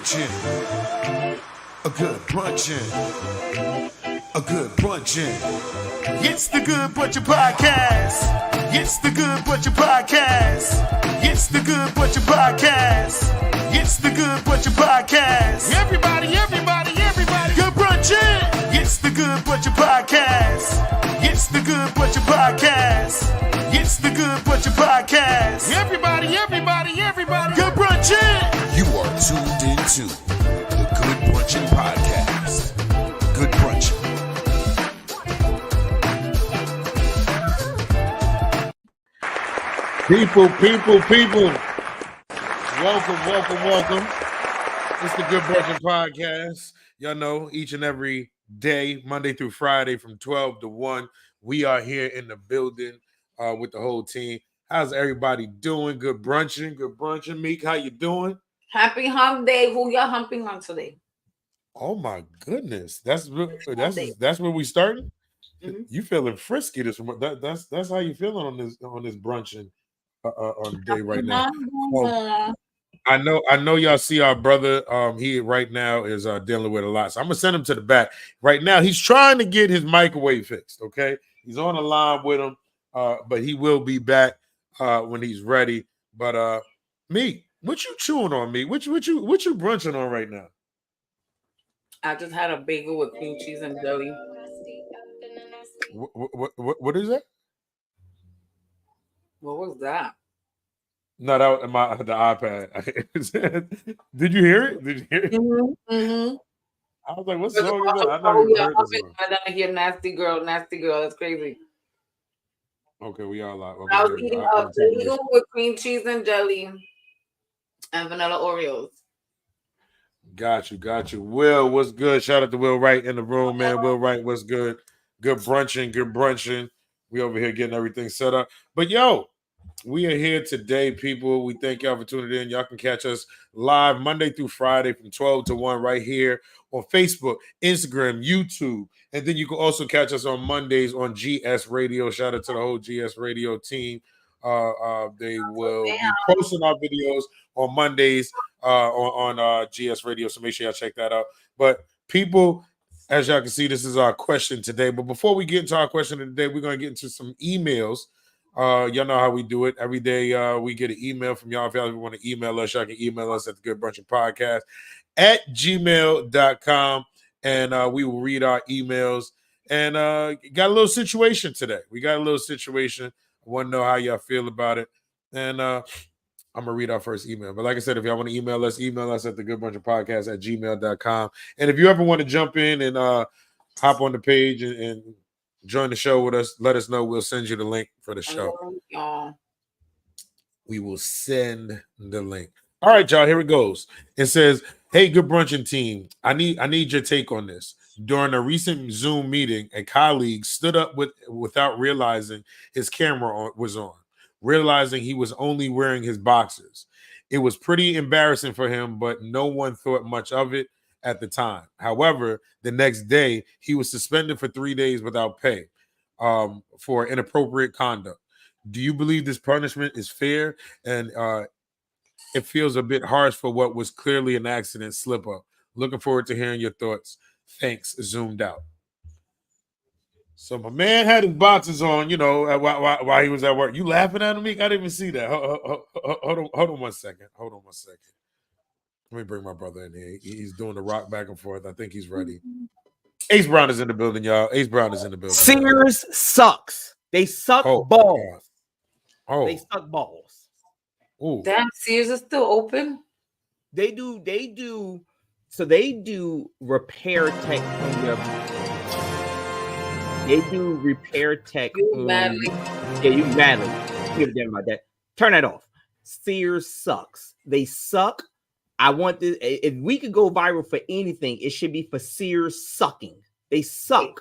brunchin', a good brunchin', a good brunchin'. It's the Good Brunchin Podcast. It's the Good Brunchin Podcast. It's the Good Brunchin Podcast. It's the Good Brunchin Podcast. Everybody, Good Brunchin'. It's the Good Brunchin Podcast. It's the Good Brunchin Podcast. It's the Good Brunchin Podcast. Everybody, Good Brunchin'. You are tuned into the Good Brunchin Podcast. Good Brunchin'. People. Welcome. It's the Good Brunchin Podcast. Y'all know each and every day, Monday through Friday from 12 to 1, we are here in the building with the whole team. How's everybody doing? Good brunchin'. Meek, how you doing? Happy hump day. Who y'all humping on today? Oh my goodness. That's where we starting? Mm-hmm. You feeling frisky this morning. That's how you feeling on this brunchin' on the day right now. I know y'all see our brother. He right now is dealing with a lot. So I'm gonna send him to the back. Right now, he's trying to get his microwave fixed. Okay, he's on the line with him, but he will be back when he's ready. But me, what you chewing on, me? What you brunching on right now? I just had a bagel with cream cheese and jelly. What is that? What was that? No, that was the iPad. Did you hear it? Mm-hmm. I was like, what song is that? I never even heard this song. I didn't hear Nasty Girl. That's crazy. Okay, we all like. Okay, I was eating a bagel with cream cheese and jelly and vanilla Oreos. Got you. Will, what's good? Shout out to Will Wright in the room, man. Will Wright, what's good? Good brunchin'. We over here getting everything set up. But yo, we are here today, people. We thank y'all for tuning in. Y'all can catch us live Monday through Friday from 12 to 1 right here on Facebook, Instagram, YouTube. And then you can also catch us on Mondays on GS Radio. Shout out to the whole GS Radio team. They will be posting our videos on Mondays on GS Radio. So make sure y'all check that out. But people, as y'all can see, this is our question today. But before we get into our question of the day, we're going to get into some emails. Y'all know how we do it. Every day we get an email from y'all. If y'all want to email us, y'all can email us at the Good Brunchin Podcast at gmail.com. And we will read our emails. And got a little situation today. I want to know how y'all feel about it. And I'm going to read our first email. But like I said, if y'all want to email us at the Good Brunchin Podcast at gmail.com. And if you ever want to jump in and hop on the page and join the show with us, let us know. We'll send you the link for the show. We will send the link. All right, y'all, here it goes. It says, hey, Good Brunchin team, I need your take on this. During a recent Zoom meeting, a colleague stood up without realizing his camera was on, realizing he was only wearing his boxers. It was pretty embarrassing for him, but no one thought much of it at the time. However, the next day, he was suspended for 3 days without pay for inappropriate conduct. Do you believe this punishment is fair? And it feels a bit harsh for what was clearly an accident slip-up. Looking forward to hearing your thoughts. Thanks, zoomed out. So my man had his boxers on, while he was at work. You laughing at him, Meek? I didn't even see that. Hold on one second. Let me bring my brother in here. He's doing the rock back and forth. I think he's ready. Ace Brown is in the building, y'all. Sears sucks. They suck balls. Oh. They suck balls. Ooh. Damn, Sears is still open? They do. So they do repair tech on their. They do repair tech. Madly. Yeah, you madly. Give a damn about that. Turn that off. Sears sucks. They suck. I want this. If we could go viral for anything, it should be for Sears sucking. They suck.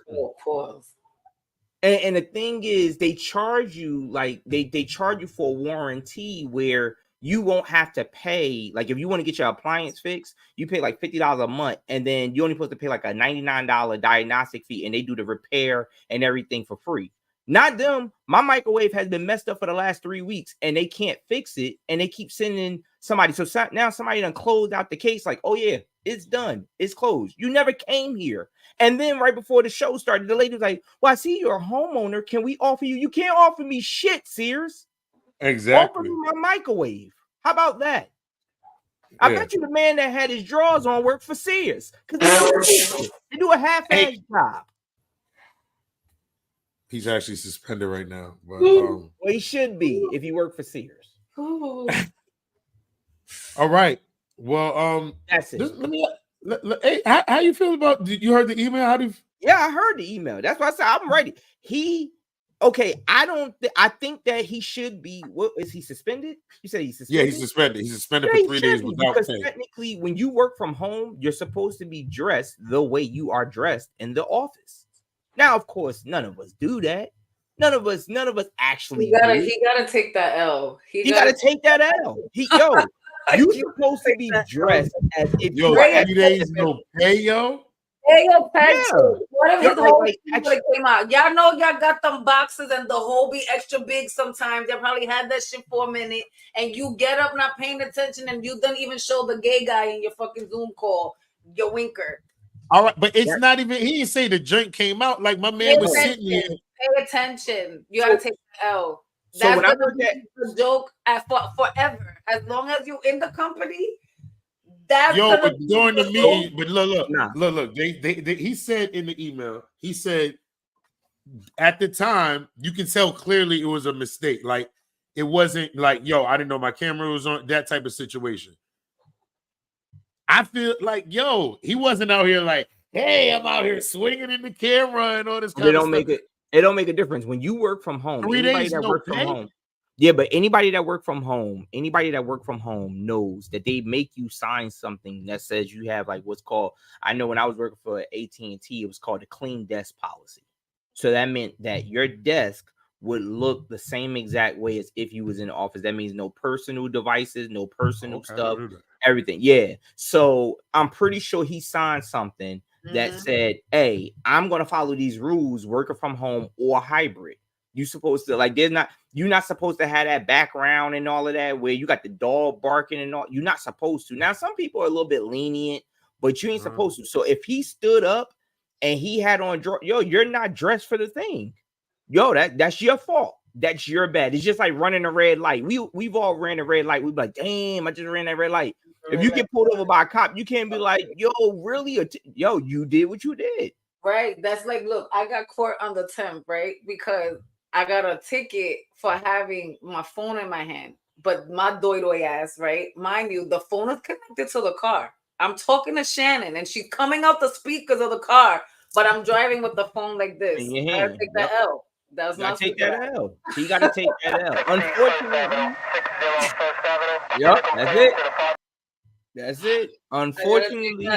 And the thing is, they charge you they charge you for a warranty where you won't have to pay. Like if you want to get your appliance fixed, you pay like $50 a month, and then you only supposed to pay like a $99 diagnostic fee, and they do the repair and everything for free. Not them. My microwave has been messed up for the last 3 weeks, and they can't fix it, and they keep sending somebody. So now somebody done closed out the case. Like, oh yeah, it's done. It's closed. You never came here. And then right before the show started, the lady was like, well, I see you're a homeowner. Can we offer you? You can't offer me shit, Sears. Exactly. Offer me my microwave. How about that? I bet you the man that had his drawers on worked for Sears. Because they do a half-ass job. He's actually suspended right now. But well, he should be if he worked for Sears. All right. Well, that's it. Hey, how you feel about? You heard the email? How do you? Yeah, I heard the email. That's why I said I'm ready. I think that he should be. What is he suspended? You said he's suspended. Yeah, he's suspended. He's suspended for 3 days without pay. Technically, when you work from home, you're supposed to be dressed the way you are dressed in the office. Now, of course, none of us do that. None of us actually. He gotta take that L. He gotta take that L. You supposed to be dressed as if you 3 days no pay, yo. Hey, yo, what if his whole came out? Y'all know y'all got them boxes and the whole be extra big sometimes. Y'all probably had that shit for a minute and you get up not paying attention and you don't even show the gay guy in your fucking Zoom call, your winker. All right, but it's not even, he didn't say the joint came out. Like my man was sitting here. Pay attention. You gotta take the L. So That's when I heard that joke forever. As long as you in the company, but during the meeting, but look. They he said in the email, he said at the time you can tell clearly it was a mistake. Like it wasn't like, yo, I didn't know my camera was on, that type of situation. I feel like, yo, he wasn't out here like, hey, I'm out here swinging in the camera and all this kind of stuff. It don't make a difference when you work from home. 3 days that no work pay? from home. Yeah, but anybody that work from home knows that they make you sign something that says you have like what's called. I know when I was working for AT&T, it was called the clean desk policy. So that meant that your desk would look the same exact way as if you was in the office. That means no personal devices, no personal stuff, everything. Yeah. So I'm pretty sure he signed something that said, hey, I'm going to follow these rules working from home or hybrid. You supposed to you're not supposed to have that background and all of that where you got the dog barking and all. You're not supposed to. Now, some people are a little bit lenient, but you ain't supposed to. So if he stood up and he had on, you're not dressed for the thing. That's your fault. That's your bad. It's just like running a red light. We've all ran a red light. We'd be like, damn, I just ran that red light. If you get pulled over by a cop, you can't be like, yo, really? You did what you did. Right. That's like, look, I got caught on the 10th, right? Because I got a ticket for having my phone in my hand. But my doy ass, right? Mind you, the phone is connected to the car. I'm talking to Shannon and she's coming out the speakers of the car, but I'm driving with the phone like this. In your hand. Take that L. That's not take that L. He got to take that L. Unfortunately. Yep, that's it. That's it. Unfortunately,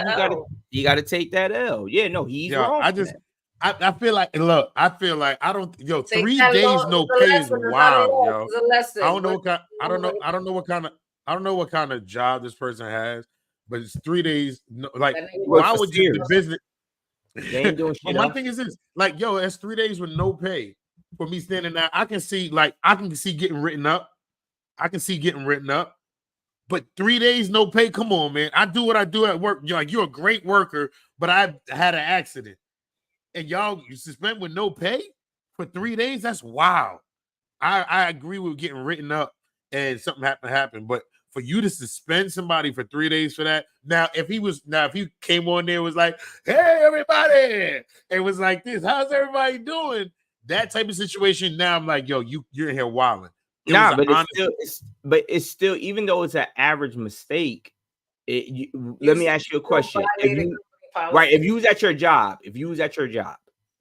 you got to take that L. Yeah, no, he's wrong. I feel like, look, I don't, 3 days no pay is wild, yo. I don't know what kind of job this person has, but it's 3 days. Like, why would you the business? They ain't doing shit. My thing is this, like, yo, it's 3 days with no pay for me standing there. I can see getting written up. But 3 days no pay. Come on, man. I do what I do at work. You're a great worker, but I had an accident. And you suspend with no pay for 3 days? That's wild. I agree with getting written up and something happened. But for you to suspend somebody for 3 days for that. Now, if he came on there and was like, hey, everybody, it was like this, how's everybody doing? That type of situation. Now I'm like, yo, you're in here wilding. But it's still, even though it's an average mistake, let me ask you a question. If you was at your job,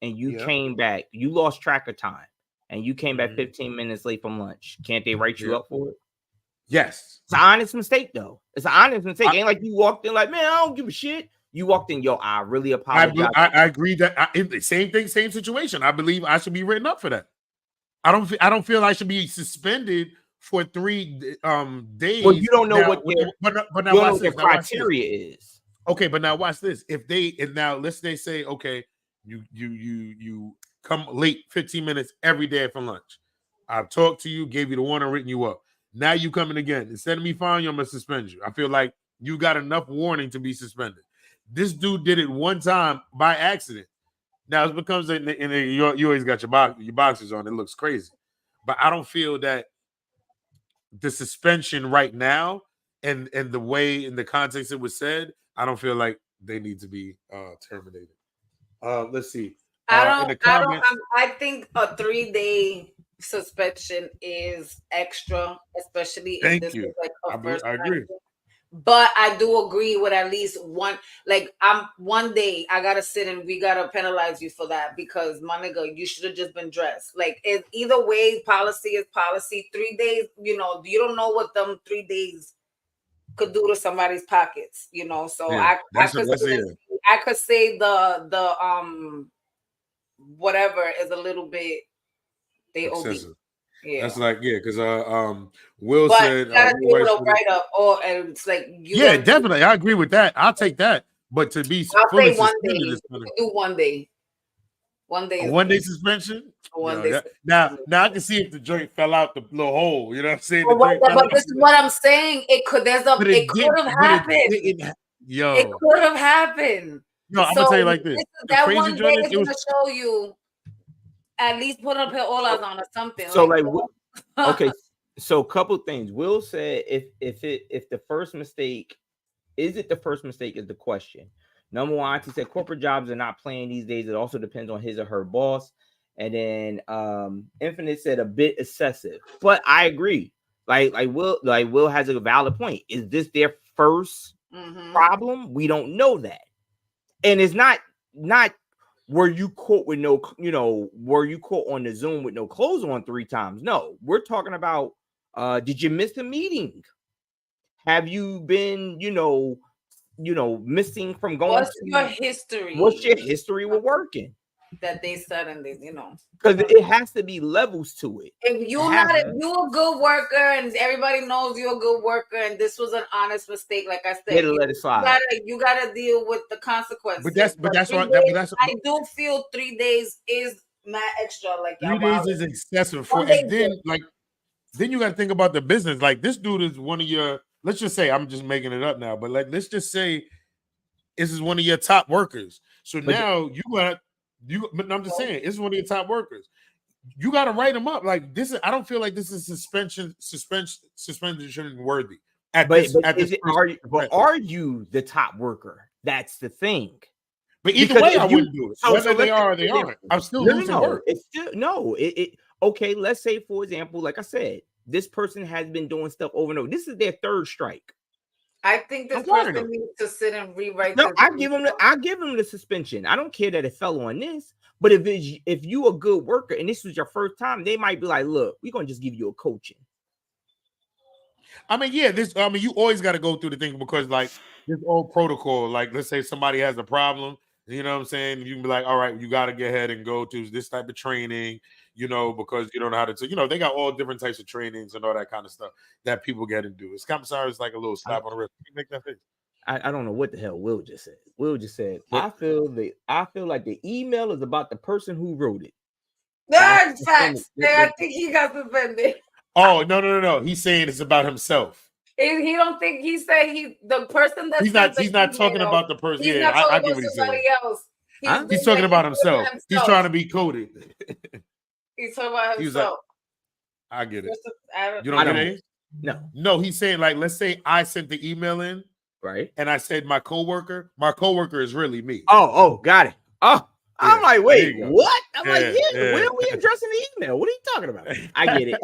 and you came back, you lost track of time, and you came back 15 minutes late from lunch, can't they write you up for it? Yes. It's an honest mistake, though. It's an honest mistake. Ain't like you walked in like, man, I don't give a shit. You walked in, I really apologize. I agree that same thing, same situation. I believe I should be written up for that. I don't feel I should be suspended for 3 days. Well, you don't know what their criteria is. Okay, but now watch this. Let's say, okay, you come late 15 minutes every day for lunch. I've talked to you, gave you the warning, written you up. Now you coming again. Instead of me firing you, I'm gonna suspend you. I feel like you got enough warning to be suspended. This dude did it one time by accident. Now it becomes you always got your boxers on. It looks crazy, but I don't feel that the suspension right now and the way in the context it was said, I don't feel like they need to be terminated. Let's see. In the comments, I think a 3-day suspension is extra, especially if this is like a first I agree. time. But I do agree with at least one. Like, I'm 1 day I gotta sit and we gotta penalize you for that because my nigga, you should have just been dressed. Like, either way, policy is policy. 3 days, you don't know what them 3 days could do to somebody's pockets. So Yeah, I could say the whatever is a little bit excessive. Yeah, that's like because Will but said you gotta do a write up, and it's like definitely. I agree with that. I'll take that. But to be fully say 1 day, suspended, do 1 day. 1 day. A 1 day suspension. Day. Now I can see if the joint fell out the little hole. You know what I'm saying? But this is what I'm saying. It could have happened. It could have happened. No, I'm gonna tell you like this. That 1 day is gonna show you. At least put up Olas on or something. So okay. So a couple things. Will said if the first mistake is the first mistake is the question. Number one, he said corporate jobs are not playing these days. It also depends on his or her boss. And then Infinite said a bit excessive, but I agree. Like Will has a valid point. Is this their first problem? We don't know that, and it's not were you caught with were you caught on the Zoom with no clothes on 3 times? No, we're talking about did you miss a meeting? Have you been missing from going? What's your history? What's your history with working? That they said and they, because it has to be levels to it. If you're a good worker and everybody knows you're a good worker and this was an honest mistake, like I said, let it slide. You gotta deal with the consequences. But that's what I do feel 3 days is mad extra. Like 3 days is excessive for, and then you got to think about the business. Like this dude is one of your. Let's just say I'm just making it up now, but like let's just say this is one of your top workers. So now but I'm just saying, it's one of your top workers. You got to write them up. Like this is. I don't feel like this is suspension worthy. Are you the top worker? That's the thing. But either way, I wouldn't do it. Whether they are or they aren't, I'm still losing work. It's still okay. Let's say, for example, like I said, this person has been doing stuff over and over. This is their 3rd strike. I think this person needs to sit and rewrite. No, I give him the suspension. I don't care that it fell on this. But if you a good worker and this was your first time, they might be like, "Look, we're gonna just give you a coaching." I mean, you always got to go through the thing because like this old protocol. Like, let's say somebody has a problem. You know what I'm saying? You can be like, all right, you got to get ahead and go to this type of training. Because you don't know how to, they got all different types of trainings and all that kind of stuff that people get to do. It's like a little slap on the wrist. You make that face. I don't know what the hell Will just said. Will just said, I feel like the email is about the person who wrote it. That's facts. I think he got suspended. Oh, no. He's saying it's about himself. He don't think he said the person that's he's not talking about the person. He's yeah, not I get what he's saying. Else. He's talking about himself. He's trying to be coded. He's talking about himself. I get it. You don't get it? No. He's saying like, let's say I sent the email in, right? And I said my coworker is really me. Oh, got it. Oh, yeah, I'm like, wait, what? I'm like, where are we addressing the email? What are you talking about? I get it.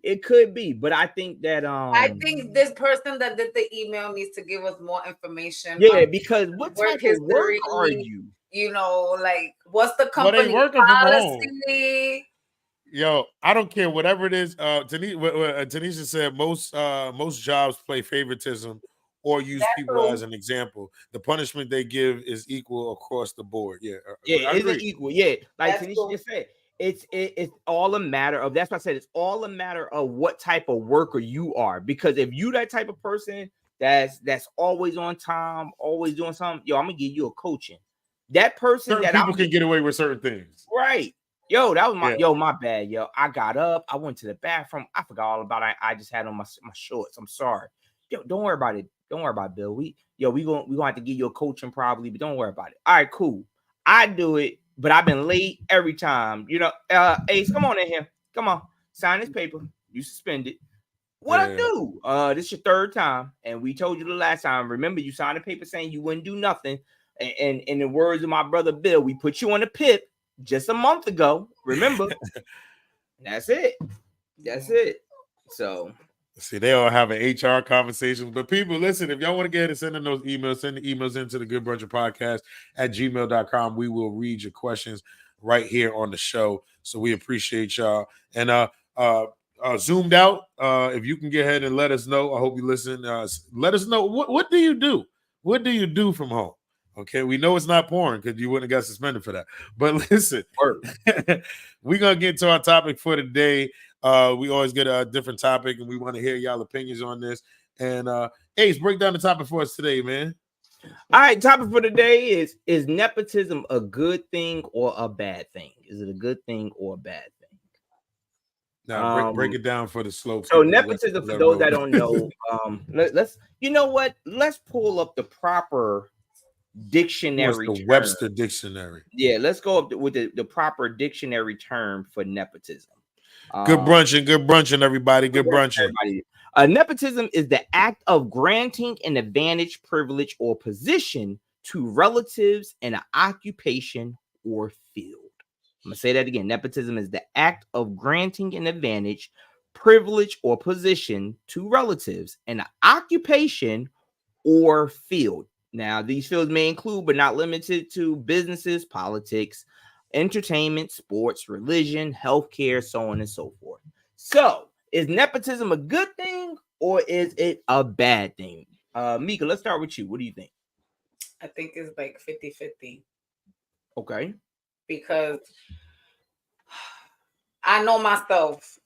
It could be, but I think that I think this person that did the email needs to give us more information. Yeah, because what type of work are you? Like what's the company policy? Yo, I don't care whatever it is. Tanisha said most jobs play favoritism or use people as an example. The punishment they give is equal across the board. Yeah, it's equal. Yeah, like Tanisha just said, it's all a matter of. That's why I said it's all a matter of what type of worker you are. Because if you that type of person that's always on time, always doing something, I'm gonna give you a coaching. That person certain people can get away with certain things, right? Yo, that was my Yeah. my bad, yo. I got up, I went to the bathroom. I forgot all about it. I just had on my shorts. I'm sorry. Yo, don't worry about it. Don't worry about it, Bill. We gonna have to give you a coaching probably, but don't worry about it. All right, cool. I do it, but I've been late every time. Ace, come on in here. Come on, sign this paper. You suspended. What I do? This is your third time, and we told you the last time. Remember, you signed a paper saying you wouldn't do nothing. And in the words of my brother Bill, we put you on the PIP just a month ago. Remember? That's it. So see, they all have an HR conversation. But people, listen, if y'all want to get ahead and send in those emails, send the emails into the Good Brunchin Podcast at gmail.com. We will read your questions right here on the show. So we appreciate y'all. And zoomed out, if you can get ahead and let us know. I hope you listen. Let us know what do you do? What do you do from home? Okay, we know it's not porn because you wouldn't have got suspended for that. But listen, we're gonna get to our topic for today. We always get a different topic, and we want to hear y'all opinions on this. And Ace, break down the topic for us today, man. All right, topic for today is nepotism a good thing or a bad thing? Is it a good thing or a bad thing? Now break it down for the slow. So nepotism, for those that don't know, let's you know what? Let's pull up the proper dictionary. The Webster dictionary. Yeah, let's go up with the proper dictionary term for nepotism. Good brunchin, everybody. Good brunchin. Nepotism is the act of granting an advantage, privilege, or position to relatives in an occupation or field. I'm gonna say that again. Nepotism is the act of granting an advantage, privilege, or position to relatives in an occupation or field. Now, these fields may include, but not limited to, businesses, politics, entertainment, sports, religion, healthcare, so on and so forth. So, is nepotism a good thing or is it a bad thing? Mika, let's start with you. What do you think? I think it's like 50-50. Okay. Because I know myself.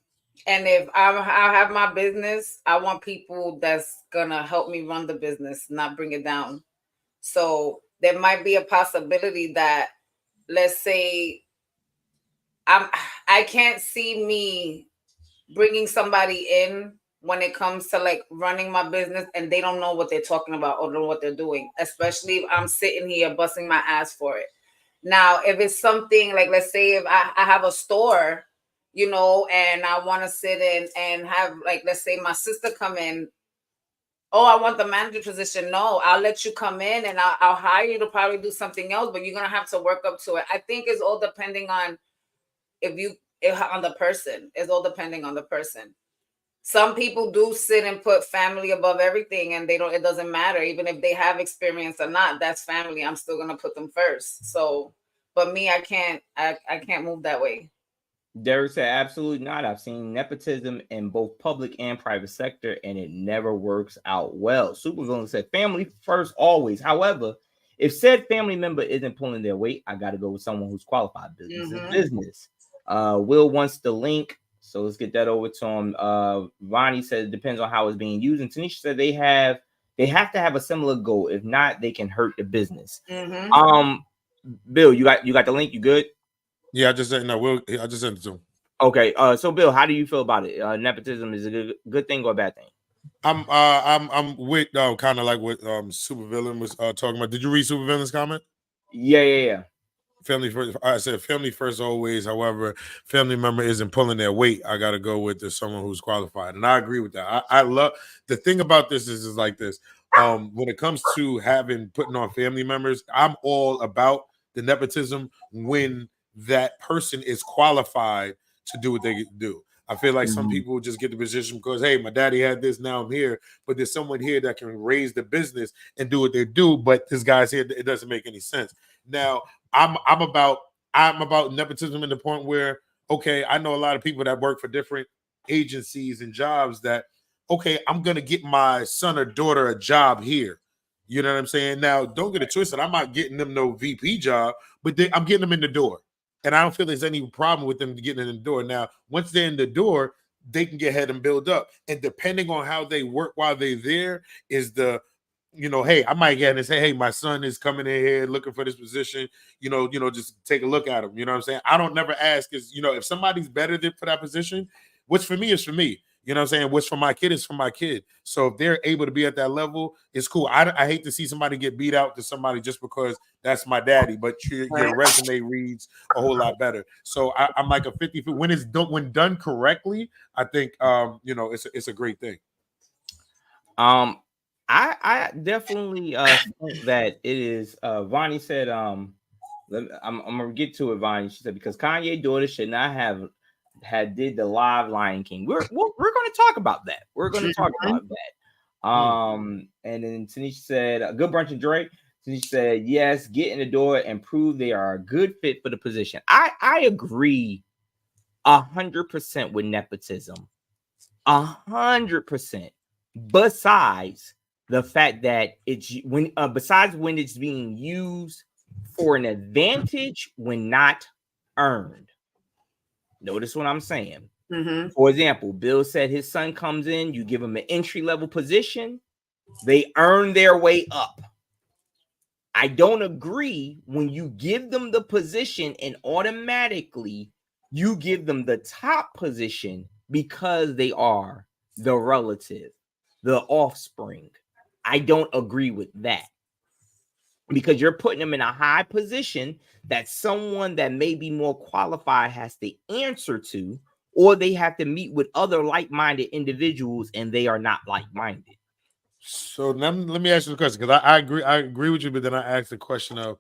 And if I have my business, I want people that's going to help me run the business, not bring it down. So there might be a possibility that, let's say, I can't see me bringing somebody in when it comes to like running my business and they don't know what they're talking about or know what they're doing, especially if I'm sitting here busting my ass for it. Now, if it's something like, let's say if I have a store, and I want to sit in and have, like, let's say my sister come in. Oh, I want the manager position. No, I'll let you come in and I'll hire you to probably do something else, but you're going to have to work up to it. I think it's all depending on on the person. It's all depending on the person. Some people do sit and put family above everything, and it doesn't matter. Even if they have experience or not, that's family. I'm still going to put them first. So, but me, I can't move that way. Derek said, absolutely not. I've seen nepotism in both public and private sector, and it never works out well. Supervillain said, family first always. However, if said family member isn't pulling their weight, I got to go with someone who's qualified. Business is business. Will wants the link, so let's get that over to him. Ronnie said it depends on how it's being used, and Tanisha said they have to have a similar goal. If not, they can hurt the business. Bill, you got the link? You good? Yeah, I just sent it to him. Okay, so Bill, how do you feel about it? Nepotism is a good thing or a bad thing? I'm with kind of like what Supervillain was talking about. Did you read Supervillain's comment? Yeah. Family first. I said family first always. However, family member isn't pulling their weight. I got to go with someone who's qualified, and I agree with that. I love the thing about this is like this. When it comes to putting on family members, I'm all about the nepotism when that person is qualified to do what they do. I feel like some people just get the position because, hey, my daddy had this, now I'm here. But there's someone here that can raise the business and do what they do. But this guy's here, it doesn't make any sense. Now, I'm about nepotism in the point where, okay, I know a lot of people that work for different agencies and jobs that, okay, I'm gonna get my son or daughter a job here. You know what I'm saying? Now, don't get it twisted. I'm not getting them no VP job, but I'm getting them in the door. And I don't feel there's any problem with them getting in the door. Now, once they're in the door, they can get ahead and build up. And depending on how they work while they're there is the hey, I might get in and say, hey, my son is coming in here looking for this position. Just take a look at him. You know what I'm saying? I don't never ask is, if somebody's better than for that position, what's for me is for me. You know what I'm saying? What's for my kid is for my kid. So if they're able to be at that level, it's cool. I hate to see somebody get beat out to somebody just because that's my daddy, but your resume reads a whole lot better. So I'm like a 50. When done correctly, I think it's a great thing. I definitely think that it is. Vonnie said, I'm gonna get to it. Vonnie, she said because Kanye daughter should not have did the live Lion King. We're going to talk about that. We're going to talk about that. And then Tanisha said, "Good brunch and Dre." Tanisha said, "Yes, get in the door and prove they are a good fit for the position." I agree 100% with nepotism, 100%. Besides the fact that besides when it's being used for an advantage when not earned. Notice what I'm saying. Mm-hmm. For example, Bill said his son comes in, you give him an entry-level position, they earn their way up. I don't agree when you give them the position and automatically you give them the top position because they are the relative, the offspring. I don't agree with that. Because you're putting them in a high position that someone that may be more qualified has to answer to, or they have to meet with other like-minded individuals, and they are not like-minded. So let me ask you the question, because I agree with you, but then I asked the question of,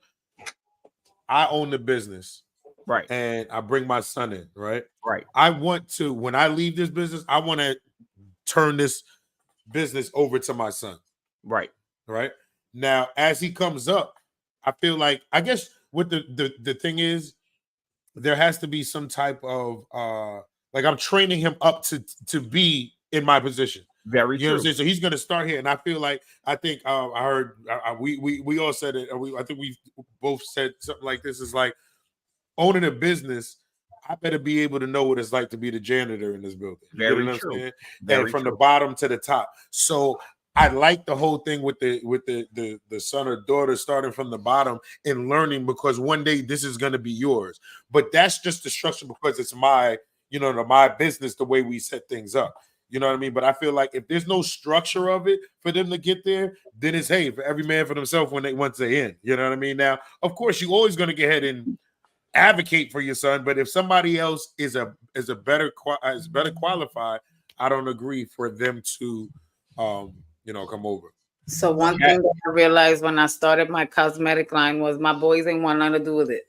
I own the business, right? And I bring my son in, right? Right. I want to, when I leave this business, I want to turn this business over to my son, right? Right. Now, as he comes up, I feel like, I guess what the thing is, there has to be some type of like I'm training him up to be in my position. Very true. Know what I'm saying? So he's going to start here, and I feel like I heard we all said it. I think we both said something like this: is like owning a business. I better be able to know what it's like to be the janitor in this building. Very true. And from the bottom to the top. So I like the whole thing with the son or daughter starting from the bottom and learning, because one day this is going to be yours. But that's just the structure because it's my business, the way we set things up. You know what I mean? But I feel like if there's no structure of it for them to get there, then it's, hey, for every man for themselves once they're in. You know what I mean? Now, of course, you're always going to get ahead and advocate for your son, but if somebody else is better qualified, I don't agree for them to come over. So one thing that I realized when I started my cosmetic line was my boys ain't want nothing to do with it.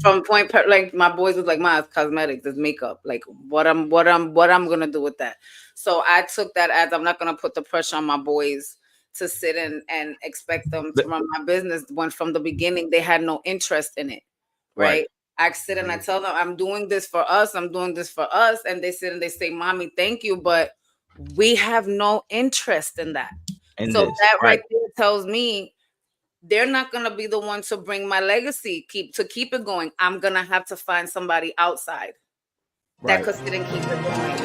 From point like my boys was like, "Ma, it's cosmetics, it's makeup. Like what I'm gonna do with that." So I took that as I'm not gonna put the pressure on my boys to sit and expect them to run my business when from the beginning they had no interest in it. Right. I sit and I tell them, I'm doing this for us, and they sit and they say, "Mommy, thank you, but we have no interest in that." So that right there tells me they're not going to be the one to bring my legacy, keep it going. I'm going to have to find somebody outside that could sit and keep it going.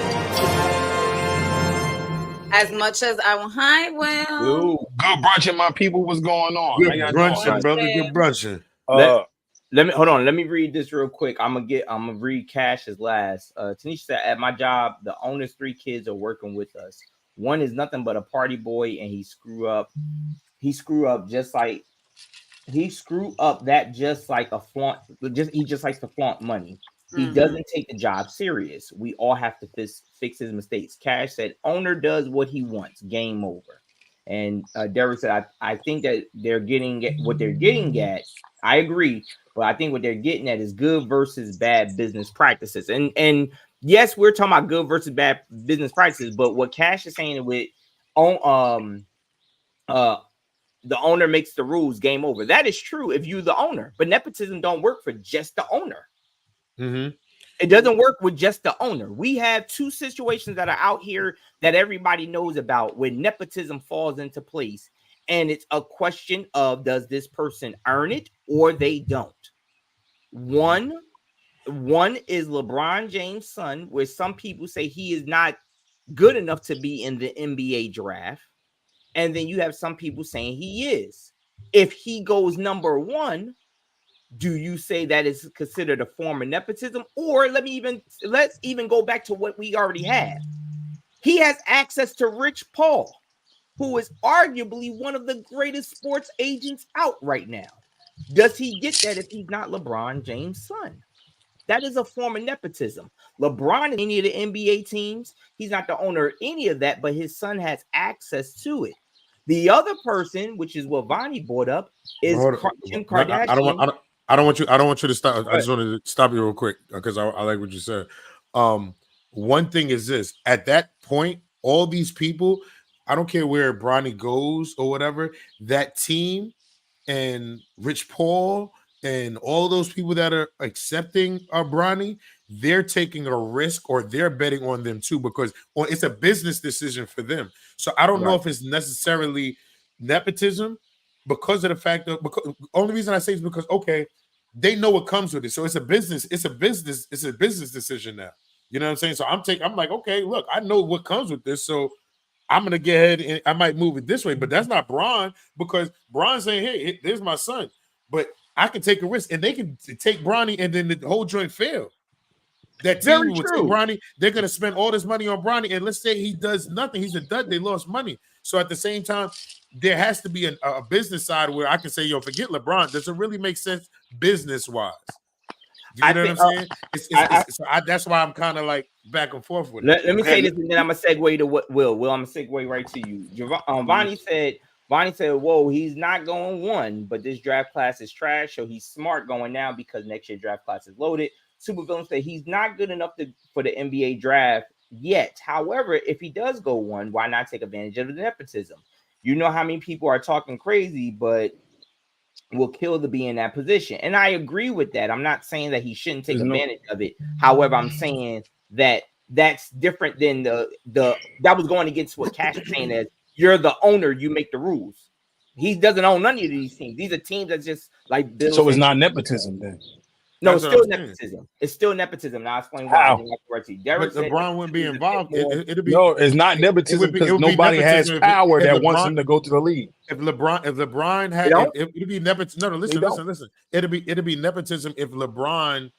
As much as I want, hi, Will. Good brunching, my people. What's going on? Good brunching, brother. Good brunching. Let me hold on. Let me read this real quick. I'm gonna read Cash's last. Tanisha said, "At my job, the owner's 3 kids are working with us. One is nothing but a party boy, and he screw up just like a flaunt. He just likes to flaunt money. He doesn't take the job serious. We all have to fix his mistakes." Cash said, "Owner does what he wants. Game over." And Derek said, I think that they're getting at what they're getting at. I agree, but I think what they're getting at is good versus bad business practices. And yes, we're talking about good versus bad business practices, but what Cash is saying with the owner makes the rules, game over. That is true if you're the owner, but nepotism don't work for just the owner. It doesn't work with just the owner. We have 2 situations that are out here that everybody knows about when nepotism falls into place. And it's a question of, does this person earn it or they don't? One is LeBron James' son, where some people say he is not good enough to be in the NBA draft. And then you have some people saying he is. If he goes number one, do you say that is considered a form of nepotism? Or let's even go back to what we already have. He has access to Rich Paul, who is arguably one of the greatest sports agents out right now. Does he get that if he's not LeBron James' son? That is a form of nepotism. LeBron in any of the NBA teams, he's not the owner of any of that, but his son has access to it. The other person, which is what Vonnie brought up, is Kim Kardashian. I don't want you to stop. I just wanted to stop you real quick because I like what you said. One thing is this: at that point, all these people, I don't care where Bronny goes or whatever, that team and Rich Paul and all those people that are accepting Bronny, they're taking a risk or they're betting on them too because it's a business decision for them. So I don't know if it's necessarily nepotism because of the fact that only reason I say is because they know what comes with it. So it's a business decision now. You know what I'm saying? So I'm like, okay, look, I know what comes with this. So I'm gonna get ahead and I might move it this way, but that's not Bron because Bron's saying, hey, there's my son. But I can take a risk, and they can take Bronny, and then the whole joint fail. That team will take Bronny. They're going to spend all this money on Bronny, and let's say he does nothing. He's a dud. They lost money. So at the same time, there has to be a business side where I can say, yo, forget LeBron. Does it really make sense business-wise? You know what I'm saying? That's why I'm kind of like back and forth with it. Let me say this, and then I'm going to segue to what Will. I'm going to segue right to you. Vonnie said, whoa, he's not going one, but this draft class is trash, so he's smart going now because next year draft class is loaded. Supervillain said he's not good enough for the NBA draft yet. However, if he does go one, why not take advantage of the nepotism? You know how many people are talking crazy, but will kill to be in that position. And I agree with that. I'm not saying that he shouldn't take advantage of it. However, I'm saying that that's different than that was going against what Cash was saying as you're the owner, you make the rules. He doesn't own none of these teams. These are teams that just like Bill. So it's not nepotism then. No, it's still nepotism. It's still nepotism. Now I'll explain why. But LeBron wouldn't be involved. No, it's not nepotism because nobody has power that wants him to go to the league. If LeBron had, it'd be nepotism. No, listen. It'd be nepotism if LeBron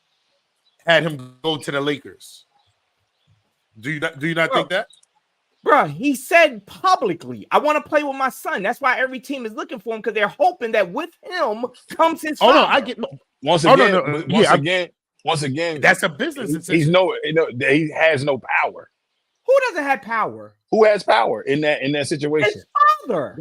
had him go to the Lakers. Do you not think that? Bro, he said publicly, I want to play with my son. That's why every team is looking for him because they're hoping that with him comes his father. No, I get once again, that's a business decision. He has no power. Who doesn't have power? Who has power in that situation? His father.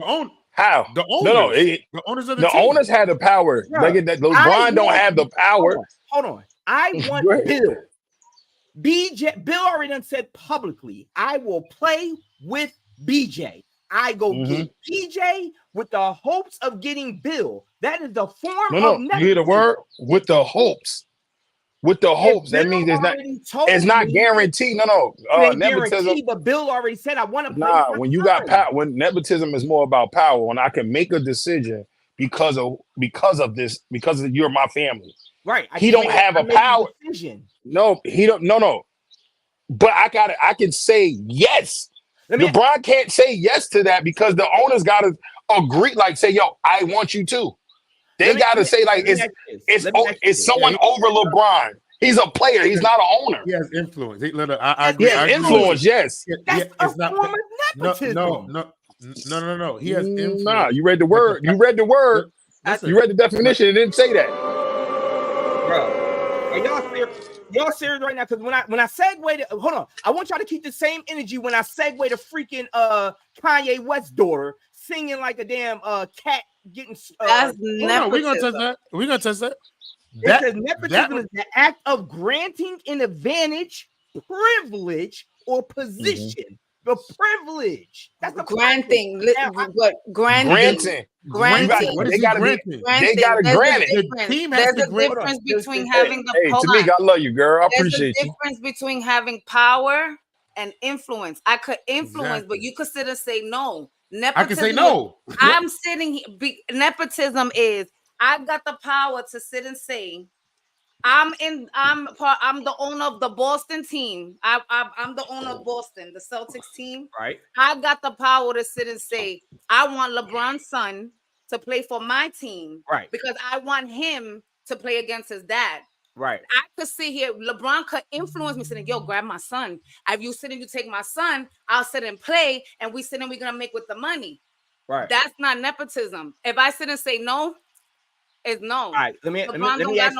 How? The owners. The owners of the team. Owners had the power. LeBron don't have the power. Hold on. I want Bill. Bill already done said publicly, I will play with BJ. I go get BJ with the hopes of getting Bill. That is the form of nepotism. You hear the word? With the hopes. With the hopes. That means it's not guaranteed. Nepotism. But Bill already said I want to play. When you got power, when nepotism is more about power, when I can make a decision because of you're my family. Right. He don't have a power. No, he don't. No. But I can say yes. LeBron can't say yes to that because the owners got to agree. Like say, yo, I want you to. They got to say like it's someone over LeBron. He's a player. He's not an owner. He has influence. He has influence. Yes. That's a form of nepotism. No. He has influence. Nah, you read the word. You read the word. You read the definition. It didn't say that. Bro, are y'all serious right now? Because when I segue to hold on, I want y'all to keep the same energy when I segue to freaking Kanye West's daughter singing like a damn cat getting. That's nepotism. We're gonna test that. Because nepotism is the act of granting an advantage, privilege, or position. The privilege. That's the granting. Granting. They got to grant it. There's a difference between having the power. Tamika, I love you, girl. I appreciate you. There's a difference between having power and influence. I could influence, but you could sit and say no. Nepotism, I can say no. I'm sitting here. Nepotism is I've got the power to sit and say I'm the owner of the Boston team. I'm the owner of Boston, the Celtics team. Right. I've got the power to sit and say, I want LeBron's son to play for my team. Right. Because I want him to play against his dad. Right. I could sit here. LeBron could influence me, saying, "Yo, grab my son. If you sit and you take my son, I'll sit and play, and we sit and we're gonna make with the money." Right. That's not nepotism. If I sit and say no, it's no. All right. Let me ask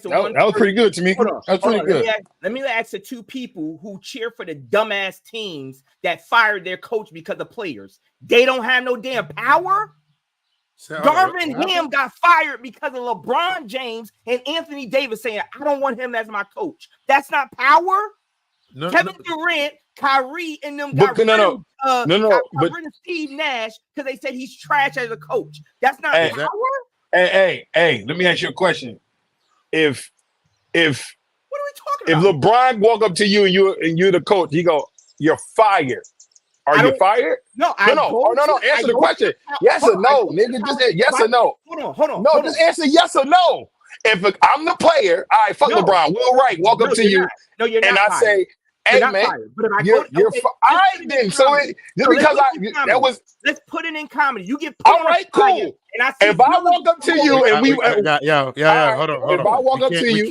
you one. That was pretty good to me. That was pretty good. Let me ask the two people who cheer for the dumbass teams that fired their coach because of players. They don't have no damn power. Darvin Ham got fired because of LeBron James and Anthony Davis saying, I don't want him as my coach. That's not power. Kevin Durant, Kyrie, and them got rid of Steve Nash because they said he's trash as a coach. That's not power. Hey, let me ask you a question. If what are we talking about? If LeBron walk up to you and you're the coach, he go, "You're fired." Are you fired? No. Answer the question. Yes or no, nigga. Just yes or no. Hold on. No, just answer yes or no. If I'm the player, all right, fuck LeBron. Will Wright walk up to you. No, you're not. And I say, "Hey, man, you're all right then." So let's put it in comedy. You get all right, cool. And I say, if I walk up to you and we, hold on. If I walk up to you,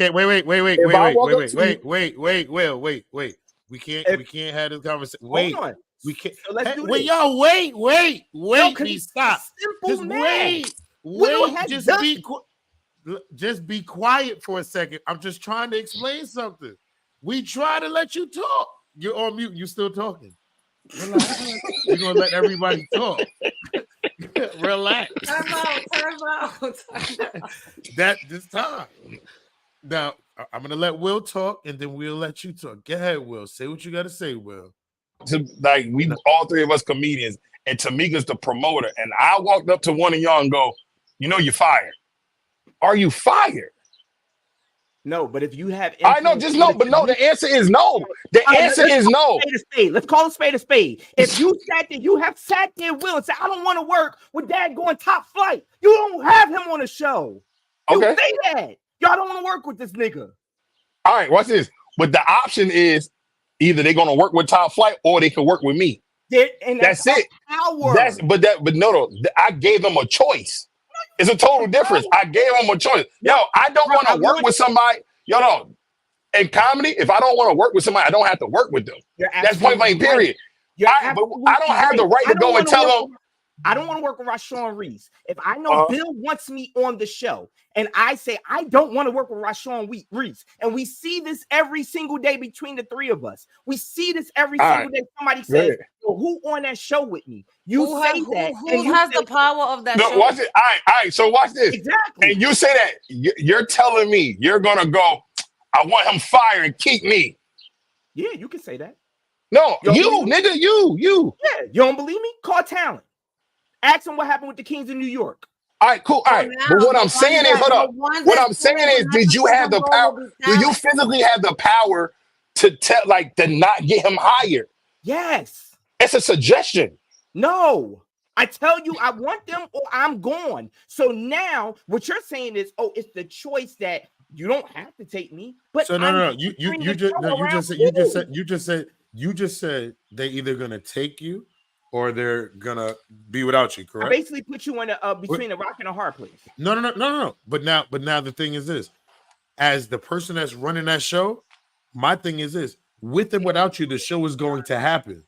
wait. We can't have this conversation. Wait. We can't. So let's do this. Wait. Please stop. Just wait. Just be quiet for a second. I'm just trying to explain something. We try to let you talk. You're on mute. You still talking. Relax. You're gonna let everybody talk. Relax. Time out. That this time. Now I'm gonna let Will talk, and then we'll let you talk. Go ahead, Will. Say what you gotta say, Will. We all three of us comedians, and Tamika's the promoter, and I walked up to one of y'all and go, "You're fired." Are you fired? No, but if you have, I know, just no. But no, the answer is no. The answer is no. Let's call a spade a spade. If you have sat there, Will, and said, "I don't want to work with Dad going top flight," you don't have him on the show. You say that. Y'all don't want to work with this nigga. All right, watch this. But the option is either they're gonna work with top flight or they can work with me. That's it. Power. But no. I gave them a choice. It's a total difference. I gave them a choice. I don't want to work with somebody. In comedy, if I don't want to work with somebody, I don't have to work with them. That's point blank, period. I don't have the right to go and tell them. I don't want to work with Rashawn Reese. If I know Bill wants me on the show and I say I don't want to work with Rashawn Reese, and we see this every single day between the three of us. We see this every single day. Somebody says, well, who on that show with me? You who say that. Who has the power of that show? Watch it. All right. So watch this. Exactly. And you say that. You're telling me you're going to go, I want him fired and keep me. Yeah, you can say that. No, nigga, you. Yeah, you don't believe me? Call talent. Ask them what happened with the Kings of New York. All right, cool. All right. But what I'm saying is, hold up. What I'm saying is, did you have the power? Do you physically have the power to to not get him hired? Yes. It's a suggestion. No. I tell you, I want them or I'm gone. So now what you're saying is, it's the choice that you don't have to take me. But so no. You just said they either gonna take you or they're gonna be without you, correct? I basically put you in between a rock and a hard place. No. But now the thing is this: as the person that's running that show, my thing is this: with and without you, the show is going to happen.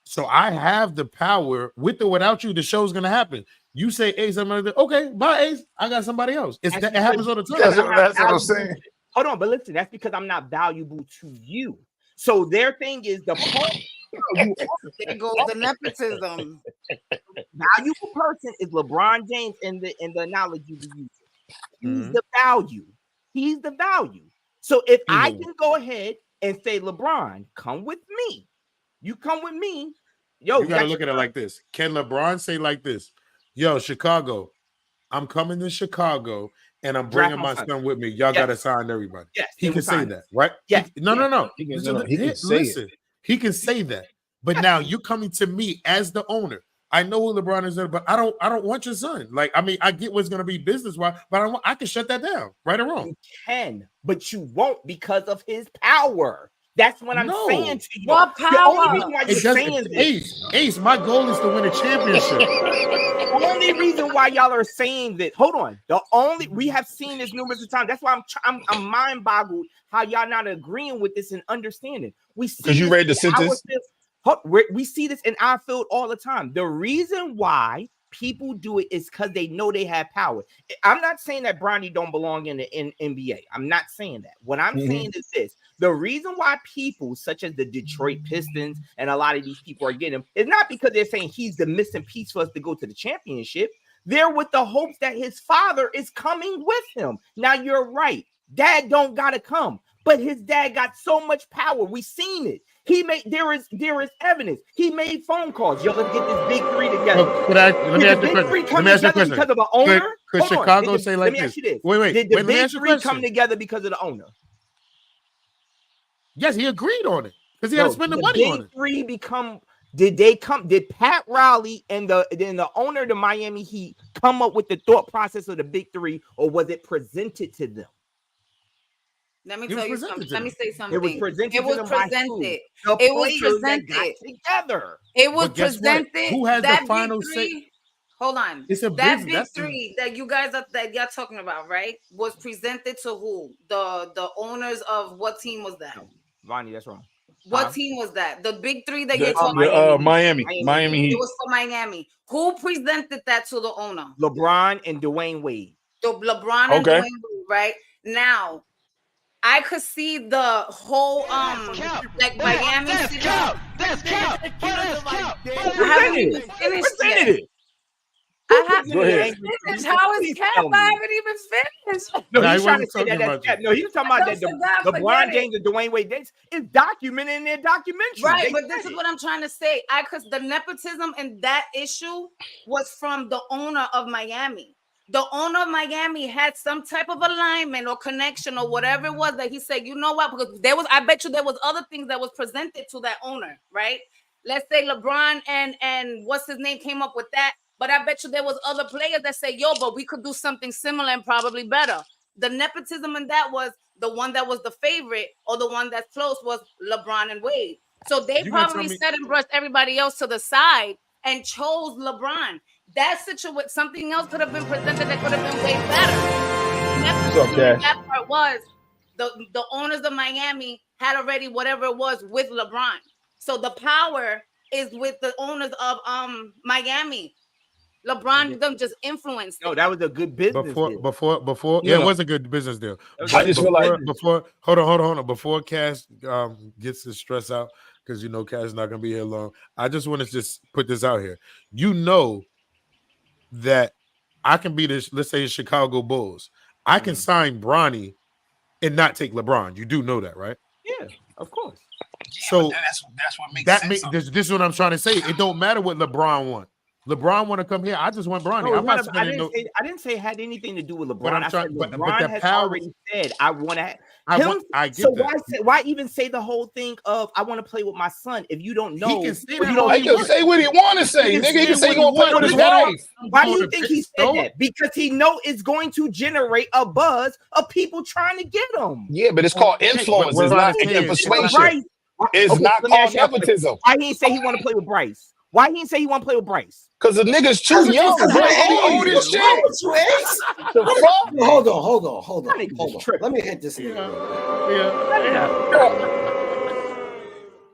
So I have the power. With or without you, the show is going to happen. You say Ace, I'm like, okay, bye, Ace. I got somebody else. It happens all the time. That's what I'm saying. Hold on, but listen, that's because I'm not valuable to you. So their thing is the point. There goes the nepotism. Valuable person is LeBron James in the analogy you use. He's the value. He's the value. So if I can go ahead and say, LeBron, come with me. You come with me. Yo, you gotta look at it like this. Can LeBron say like this? Yo, Chicago, I'm coming to Chicago and I'm bringing my son with me. Y'all gotta sign everybody. Yes, he can say that, right? Yes. No. He can say it. He can say that. But now you're coming to me as the owner. I know who LeBron is, but I don't want your son. Like, I mean, I get what's going to be business-wise, but I can shut that down, right or wrong. You can, but you won't because of his power. That's what I'm saying to you. What power? The only reason why you're saying this, Ace, my goal is to win a championship. the only reason why y'all are saying that, hold on. We have seen this numerous times. That's why I'm mind boggled how y'all not agreeing with this and understanding. We see because you read the sentence. We see this in our field all the time. The reason why people do it is because they know they have power. I'm not saying that Bronny don't belong in the NBA. I'm not saying that. What I'm saying is this. The reason why people such as the Detroit Pistons and a lot of these people are getting him is not because they're saying he's the missing piece for us to go to the championship. They're with the hopes that his father is coming with him. Now, you're right. Dad don't got to come. But his dad got so much power. We seen it. There is evidence. He made phone calls. Yo, let's get this big three together. Let me ask you a question. Let me ask you a question. Because of an owner? Could Chicago say like this? Let me ask you this. Wait. Did the big three come together because of the owner? Yes, he agreed on it because he had to spend the money on it. Big three become. Did they come? Did Pat Riley and the owner of the Miami Heat come up with the thought process of the big three, or was it presented to them? Let me tell you something. Let me say something. It was presented. It was presented. Together. It was presented. Who has the final say? Hold on. It's a that business. Big three that you guys that y'all talking about, right? Was presented to who? The owners of what team was that? Ronnie, that's wrong. What team was that? The big three that you're talking about? Miami. Miami. It was for Miami. Who presented that to the owner? LeBron and Dwayne Wade. LeBron and Dwayne Wade, right? Now, I could see the whole like Miami City. That's cap. I haven't even finished yet. I haven't even finished. How is cap? I haven't even finished. No, he's trying to say that's cap. No, he was talking about that LeBron James and Dwayne Wade. It's documented in their documentary. Right, but this is what I'm trying to say. The nepotism in that issue was from the owner of Miami. The owner of Miami had some type of alignment or connection or whatever it was that he said, you know what? Because I bet you there was other things that was presented to that owner, right? Let's say LeBron and what's his name came up with that. But I bet you there was other players that say, yo, but we could do something similar and probably better. The nepotism in that was the one that was the favorite or the one that's close was LeBron and Wade. So they probably set and brushed everybody else to the side and chose LeBron. That situation, something else could have been presented that could have been way better. Okay. That part was the owners of Miami had already whatever it was with LeBron. So the power is with the owners of Miami. LeBron them just influenced. No, that was a good business deal. Before, yeah, it was a good business deal. I just feel like hold on. Before Cass gets his stress out, because you know Cass is not gonna be here long. I just want to just put this out here. You know that I can be this, let's say the Chicago Bulls. I can sign Bronny and not take LeBron. You do know that, right? Yeah, of course. So that's what makes sense. This is what I'm trying to say. It don't matter what LeBron wants. LeBron want to come here. I just want Bronny. No, I didn't say it had anything to do with LeBron. LeBron has already said I want to. I get that. Why even say the whole thing of I want to play with my son if you don't know? He can say he can say what he want to say. Nigga, he can say he gonna play with his wife. Why do you think he said that? Because he know it's going to generate a buzz of people trying to get him. Yeah, but it's called influence. It's not persuasion. It's not called nepotism. Why he didn't say he want to play with Bryce? Why he didn't say he want to play with Bryce? Because the nigga's too young. Old as shit. Hold on. Let me hit this nigga.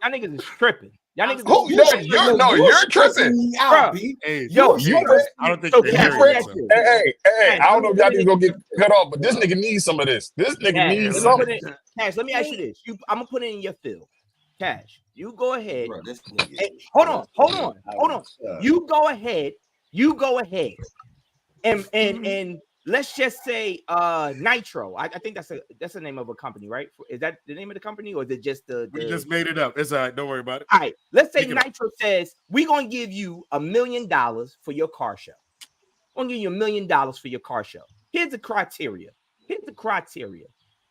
Y'all niggas is tripping. Y'all niggas. You're tripping. I don't think Hey, I don't know if y'all need to go get cut off, but this nigga needs some of this. This nigga needs something. Cash, let me ask you this. I'm gonna put it in your field. Cash, you go ahead. Bro, hold on. You go ahead. And let's just say Nitro. I think that's the name of a company, right? Is that the name of the company, or is it just the we just made it up? It's all right, don't worry about it. All right, let's say Nitro says we're gonna give you $1 million for your car show. I'm gonna give you $1 million for your car show. Here's the criteria.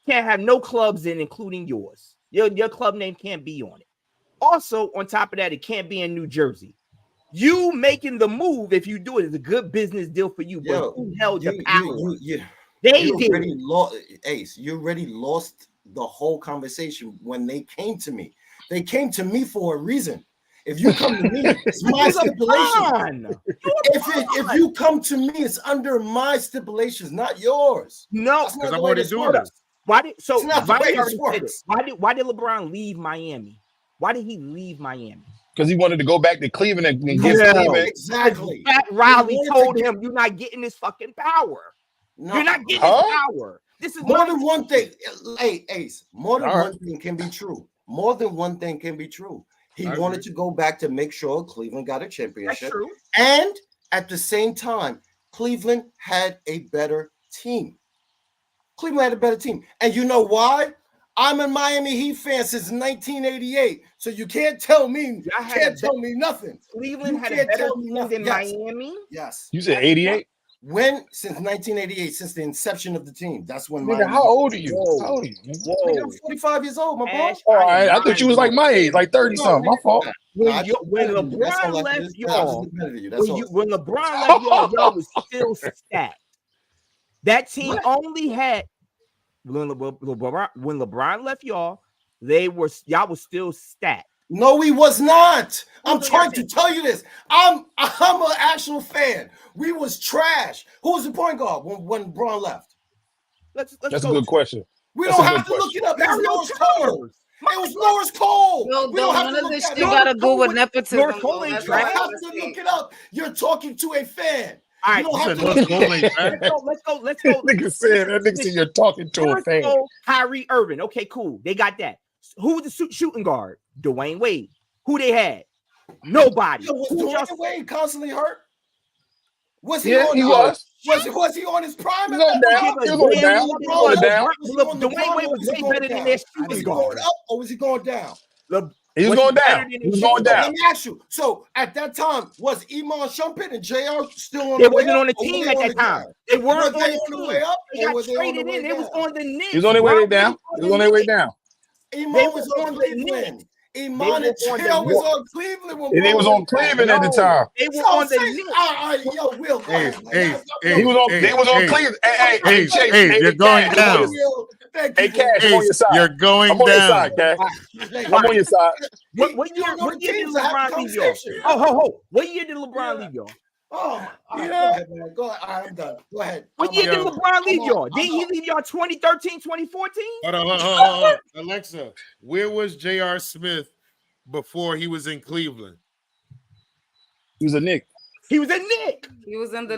Can't have no clubs in, including yours. Your club name can't be on it. Also, on top of that, it can't be in New Jersey. You making the move, if you do it, is a good business deal for you. But who held the power? They did. Ace, you already lost the whole conversation when they came to me. They came to me for a reason. If you come to me, it's my stipulation. If you come to me, it's under my stipulations, not yours. No, because I'm already doing this. Why did LeBron leave Miami? Why did he leave Miami? Because he wanted to go back to Cleveland and get Cleveland. Exactly. Pat Riley told him, "You're not getting this fucking power. No. You're not getting this power." This is more than one thing. Hey, Ace, more than one thing can be true. More than one thing can be true. He wanted to go back to make sure Cleveland got a championship. That's true. And at the same time, Cleveland had a better team. Cleveland had a better team. And you know why? I'm a Miami Heat fan since 1988. So you can't tell me, nothing. Cleveland had a better team than Miami? Yes. You said 88? When? Since 1988, since the inception of the team. That's when Nigga, how old are you? How old are you? Nigga, I'm 45 years old, my boy. All right. I thought you was like my age, like 30-something. My fault. When LeBron left y'all, when LeBron left y'all was still stacked. That team only had when LeBron left y'all was still stacked. No, he was not. I'm trying to tell you this. I'm an actual fan. We was trash. Who was the point guard when Braun left? Let's That's a good question. We don't have to look it up. It was Norris Cole. It was Norris Cole. No, none of this shit got to do with nepotism. You don't have to look it up. You're talking to a fan. All right, let's go. Nigga said that nigga said you're talking to a fan. Kyrie Irving. Okay, cool. They got that. Who was the shooting guard? Dwayne Wade. Who they had? Nobody. Was Dwayne Wade constantly hurt? Was he? Yeah, he was. Was he on his prime? He was down. Dwayne Wade was way better than their shooting guard. Up or was he going down? He was going down. He was going down. Let me ask you. So at that time, was Iman Shumpert and JR still on the way up? They wasn't on the team at that time. They weren't on the way up. They got traded in. It was on the Knicks. He was on their way down. He was on their way down. Iman was on Cleveland. Iman and JR was on Cleveland. And he was on Cleveland at the time. They were on the Knicks. Yo, Will. He was on. They was on Cleveland. Hey, Chase, you're going down. Hey, Cash, I'm on your side. You're going I'm on down. your side, Cash. I'm on your side. What year did LeBron leave y'all? Oh, what year did LeBron leave y'all? Oh, yeah. Go ahead. I'm done. Go ahead. What year did LeBron leave y'all? Did he leave y'all 2013, 2014? Hold on. Alexa, where was J.R. Smith before he was in Cleveland? He was a Knick. He was in the Knicks. He was on the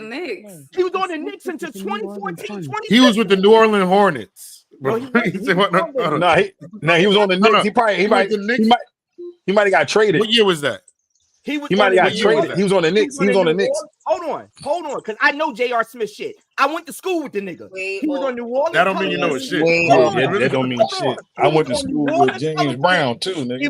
Knicks until 2014, 2015. He was with the New Orleans Hornets. No, he was on the Knicks. He might have got traded. What year was that? He might have got traded. He was on the Knicks. He was on the Knicks. Hold on, because I know J.R. Smith shit. I went to school with the nigga. He was on New Orleans. That don't mean you know shit. That don't mean shit. I went to school with James Brown too, nigga.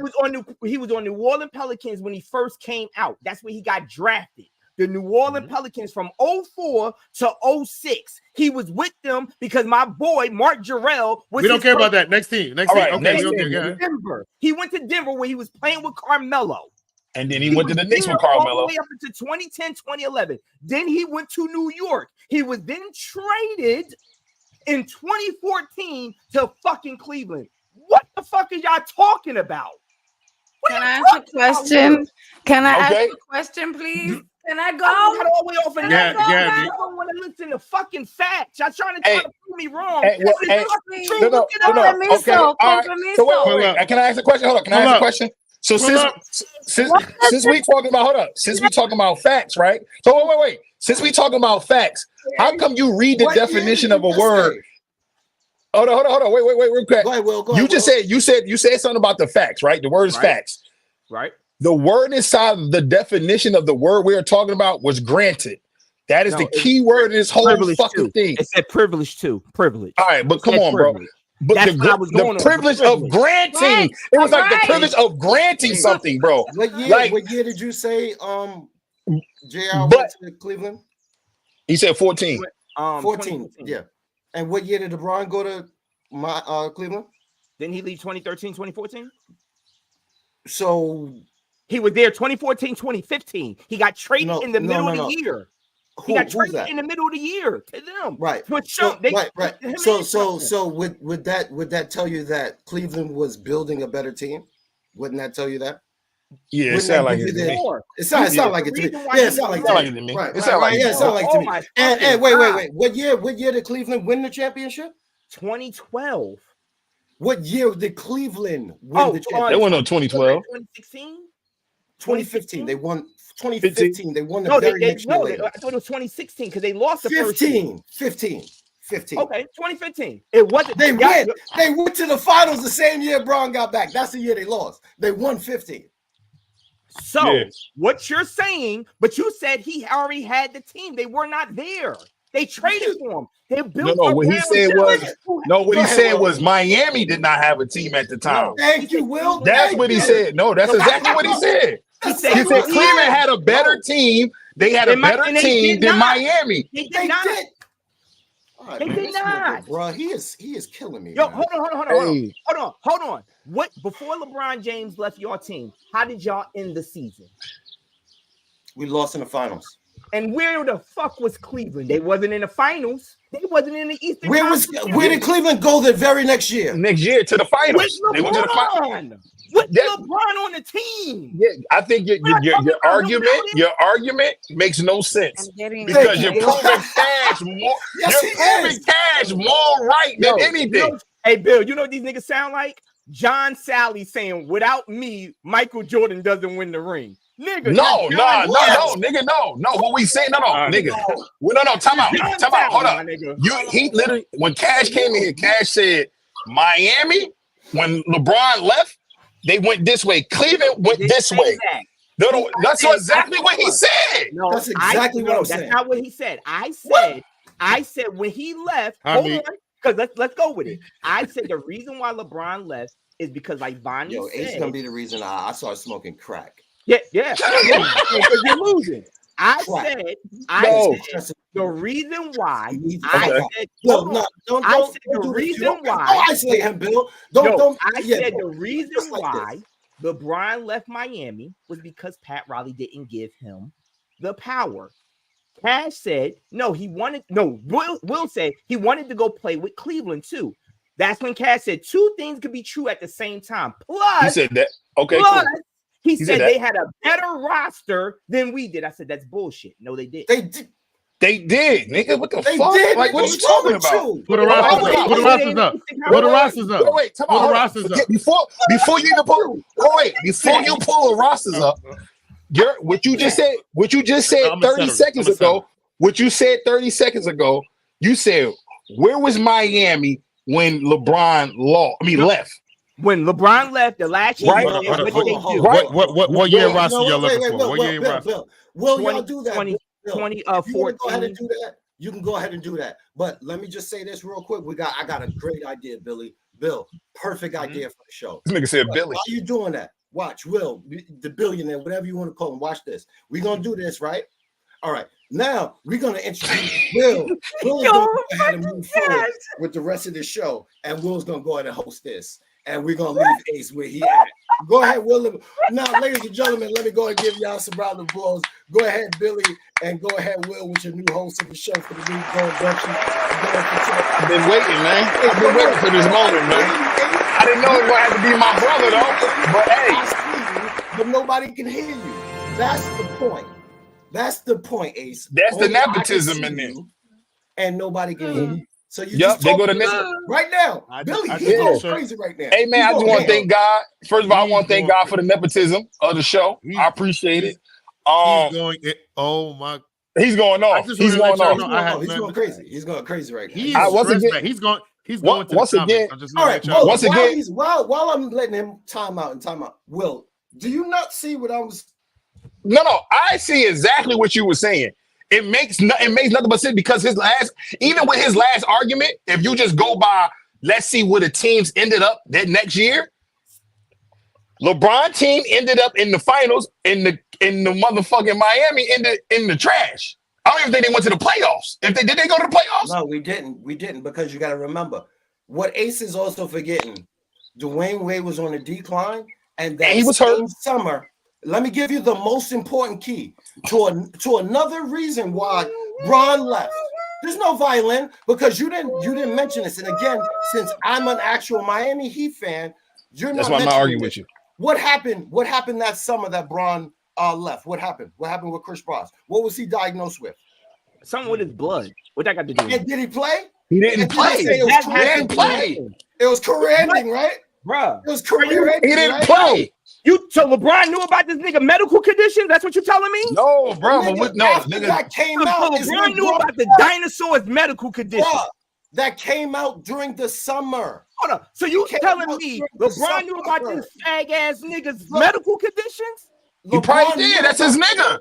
He was on New Orleans Pelicans when he first came out. That's where he got drafted. The New Orleans Pelicans from 04 to 06. He was with them because my boy Mark Jarrell was. We don't care about that. Next team. Denver. He went to Denver where he was playing with Carmelo. And then he went to the Knicks with Carmelo. All the way up into 2010, 2011. Then he went to New York. He was then traded in 2014 to fucking Cleveland. What the fuck are y'all talking about? Can I ask a question? Can I ask a question, please? Can I go? I got all the way off and I don't want to listen to fucking facts. Y'all trying to prove me wrong. Look it up. So wait. Can I ask a question? Hold on. Can I ask a question? So since we talking about since we talking about facts, right? So wait. Since we talking about facts, how come you read the definition of a word? Hold on. Wait, real quick. Go ahead, Will. You said something about the facts, right? The word is facts. Right. The word inside of the definition of the word we are talking about was granted. That is the key word in this whole fucking thing. It said privilege too. Privilege. All right, but come on, bro. But the privilege of granting, it was like the privilege of granting something, bro. What year did you say JR went to Cleveland? He said 14. 14, yeah. And what year did LeBron go to Cleveland? Didn't he leave 2013, 2014? So He was there 2014, 2015. He got traded in the middle of the year. He got traded in the middle of the year to them. Right. Right. So would that tell you that Cleveland was building a better team? Wouldn't that tell you that? Yeah, it sounds like it. It sounds like it to me. Yeah, it sounds like it to me. Right. It sounds like it to me. And wait. What year did Cleveland win the championship? 2012. What year did Cleveland win the championship? They won in 2012. 2016? 2015. They won 2015. They won the very next year later. I thought it was 2016 because they lost the 15. Okay, 2015. It wasn't. They went to the finals the same year Braun got back. That's the year they lost. They won 15. So what you're saying, but you said he already had the team. They were not there. They traded for him. They built. What he said was Miami did not have a team at the time. Thank you, Will. That's what he said. No, that's exactly what he said. He said Cleveland had a better team. They had a better team than Miami. They did not. Right, they did not, bro. He is killing me. Yo, hold on. What before LeBron James left your team? How did y'all end the season? We lost in the finals. And where the fuck was Cleveland? They wasn't in the finals. They wasn't in the Eastern. Where did Cleveland go the very next year? Next year to the finals. They went to the finals. With LeBron on the team. Yeah, I think your argument makes no sense because you're proving Cash more. You're proving Cash more right than anything. Hey, Bill, you know what these niggas sound like? John Sally saying, "Without me, Michael Jordan doesn't win the ring." Nigga, no, nigga, no. What we say? No, nigga. No, time out. Hold up. He literally, when Cash came in here, Cash said Miami. When LeBron left, they went this way. Cleveland went this way. No, that's exactly what he said. No, that's exactly what I'm saying. That's not what he said. I said when he left. Hold on, because let's go with it. I said the reason why LeBron left is because, like Bonnie said, Ace gonna be the reason I started smoking crack. Yeah, because you're losing. I said the reason why. The reason why. Don't isolate him, Bill. The reason why LeBron left Miami was because Pat Riley didn't give him the power. Cash said he wanted. Will said he wanted to go play with Cleveland too. That's when Cash said two things could be true at the same time. Plus, he said that. Okay, cool. He said they had a better roster than we did. I said that's bullshit. No, they did. They did, nigga. What the fuck? Like, what are you talking about? Put the rosters up. Put the rosters up. Wait, come on. Put the rosters up. Before you even pull. Before you pull the rosters up, what you just said 30 seconds ago. What you said 30 seconds ago. You said, where was Miami when LeBron left? When LeBron left the last year, right? What year roster y'all looking for? What year roster? Will y'all do that? 2014. Go ahead and do that. You can go ahead and do that. But let me just say this real quick. I got a great idea, Billy. Bill, perfect idea for the show. This nigga said Billy. Why are you doing that? Watch, Will, the billionaire, whatever you want to call him. Watch this. We're gonna do this, right? All right. Now we're gonna introduce Will. Will's gonna go ahead and move forward with the rest of the show, and Will's gonna go ahead and host this. And we're gonna leave Ace where he at. Go ahead, Will. Now, ladies and gentlemen, let me go and give y'all some round of applause. Go ahead, Billy, and go ahead, Will, with your new host of the show for the new Good Brunchin. I've been waiting, man. I've been waiting for this moment, man. I didn't know it was gonna have to be my brother, though. But hey, but nobody can hear you. That's the point. That's the point, Ace. That's the nepotism in there. And nobody can hear you. So you they go to right now. Billy, he's going crazy right now. Hey, man, I just want to thank God. First of all, I want to thank God for the nepotism of the show. I appreciate it. He's going off. He's going off. He's going crazy. He's going crazy right now. He's going to once again. All right. Once again, while I'm letting him time out. Will, do you not see what I was? No. I see exactly what you were saying. It makes nothing but sense because even with his last argument, if you just go by, let's see where the teams ended up that next year. LeBron team ended up in the finals in the motherfucking Miami in the trash. I don't even think they went to the playoffs. If they did, they go to the playoffs? No, we didn't because you got to remember what Ace is also forgetting. Dwayne Wade was on a decline, and that he was hurt. Let me give you the most important key to another reason why Bron left. There's no violin because you didn't mention this. And again, since I'm an actual Miami Heat fan, That's why I'm not arguing with you. What happened? What happened that summer that Bron left? What happened? What happened with Chris Bosh? What was he diagnosed with? Something with his blood. What that got to do? And did he play? He didn't play. It was career ending, right? Bruh. It was career ending. He didn't play. So LeBron knew about this nigga medical conditions? That's what you're telling me? No, bro. Nigga. That came out. LeBron knew about the dinosaur's medical conditions. Bruh, that came out during the summer. Hold on. So you telling me LeBron knew about this fag ass nigga's medical conditions? He probably did. That's his nigga.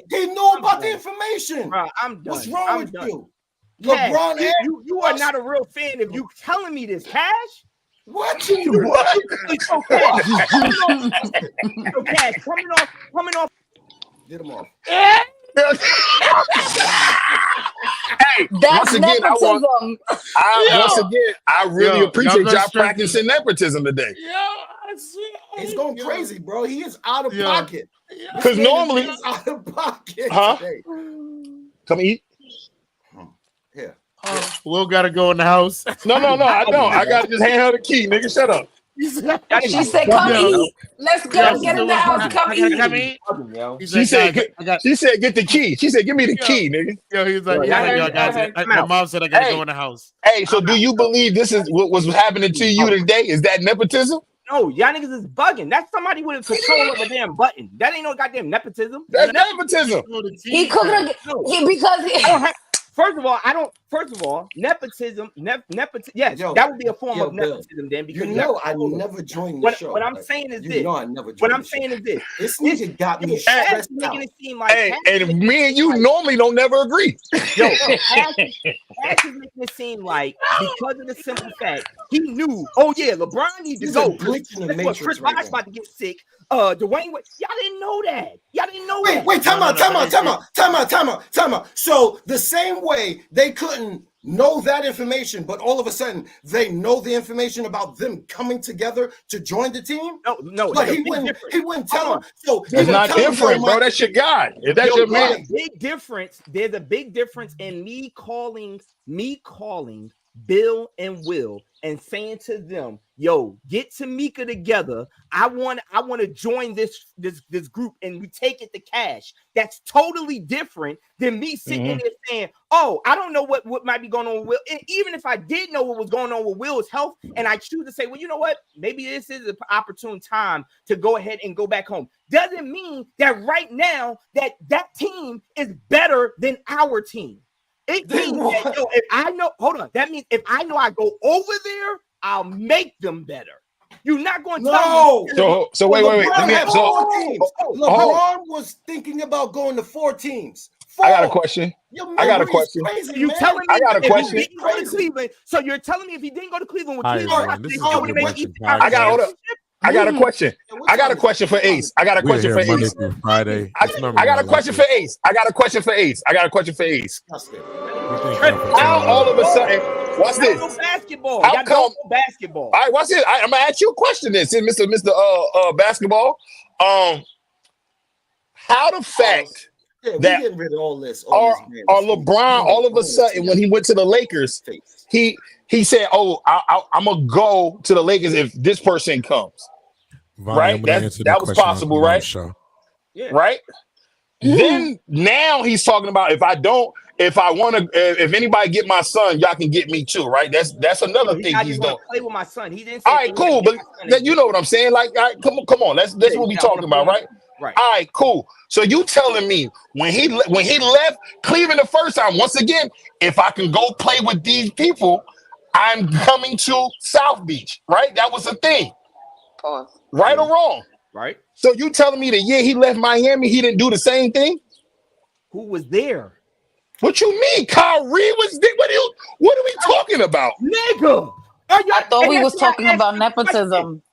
He knew about the information. Bro, I'm done. What's wrong with you? Cash, LeBron, you are not a real fan if you telling me this, Cash. What? So Cash, coming off. Get him off. Hey, that's nepotism. I really appreciate y'all practicing nepotism today. He's going crazy, bro. He is out of pocket. Because normally he's out of pocket. Huh? Today. Come eat. Here. Will gotta go in the house. No, I don't. I gotta just hand her the key, nigga. Shut up. She said, "Come eat. Let's go get in the house. Come eat." She said, "Get the key." She said, "Give me the key, nigga." Yo, he's like, my mom said I gotta go in the house. Hey, so do you believe this is what was happening to you today? Is that nepotism? No, y'all niggas is bugging. That's somebody with a control of a damn button. That ain't no goddamn nepotism. That's nepotism. He couldn't because First of all, nepotism. Yes, that would be a form of nepotism then. Because I never joined the show. What I'm saying is this. I never joined. What I'm saying is this. This nigga got me stressed out. Making it seem like and me and you normally don't never agree. Yo, Ash is making it seem like because of the simple fact he knew. Oh yeah, LeBron needs to go. Chris Bosh about to get sick. Dwayne, y'all didn't know that. Y'all didn't know that. Wait, time out. So the same way they couldn't know that information, but all of a sudden they know the information about them coming together to join the team. No, but he wouldn't tell them. So it's not different, bro. That's your guy. If that's your man, big difference. There's a big difference in me calling Bill and Will and saying to them, "Yo, get Tamika together. I want to join this group and we take it to Cash." That's totally different than me sitting there saying, "Oh, I don't know what might be going on with Will." And even if I did know what was going on with Will's health, and I choose to say, "Well, you know what? Maybe this is an opportune time to go ahead and go back home," doesn't mean that right now that team is better than our team. It means that, if I know, that means if I know I go over there, I'll make them better. You're not going to tell me. So wait. LeBron was thinking about going to 4 teams. 4. I got a question. Crazy, you telling me I got a question. If he didn't go to Cleveland, so you're telling me if he didn't go to Cleveland with Cleveland, I got a question. I got a question for Ace. I got a question for Ace. Friday. I got a question for Ace. How all of a sudden, what's this? Basketball. How come basketball? All right, what's it? I'm gonna ask you a question. This, Mr. Basketball. How the fact that getting rid of all this, or LeBron all of a sudden when he went to the Lakers, he said, "Oh, I'm gonna go to the Lakers if this person comes." Right? That was possible, right? Yeah. Right? Then now he's talking about if anybody get my son, y'all can get me too, right? That's another thing he's doing. Play with my son. He didn't. All right, cool, but you know what I'm saying? Like, all right, come on, that's what we talking about, right? Right. All right, cool. So you telling me when he left Cleveland the first time, once again, if I can go play with these people, I'm coming to South Beach, right? That was a thing. Right or wrong? Right. So you telling me the year he left Miami, he didn't do the same thing? Who was there? What you mean? Kyrie was there? What are we talking about? Nigga. I thought we was talking about nepotism.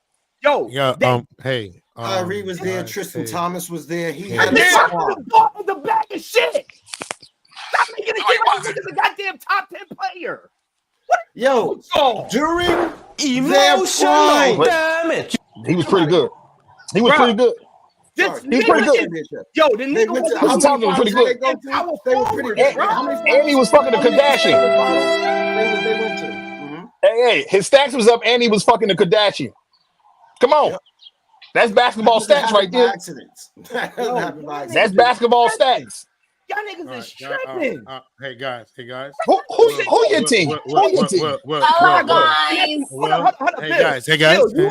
Yo. Yeah. Hey. Kyrie was there. Tristan Thompmas was there. He had the bag of shit. Stop making it seem like he's a goddamn top 10 player. Yo, during their prime, he was pretty good. This He's pretty good. Yo, the They nigga went to, How how many many was pretty finals good. did they go to? They were pretty good. How many And he was fucking the how many Kardashian. finals they went to? Mhm. Hey, his stats was up and he was fucking the Kardashian. Come on. Yep. That's basketball That stats happened right by there. accidents. That doesn't happen by That's accident. basketball stats. Y'all niggas All is right, tripping. hey guys. Who your team? Who your team? Hello, guys. Hold on, Hey Bill. guys. Hey guys. Bill,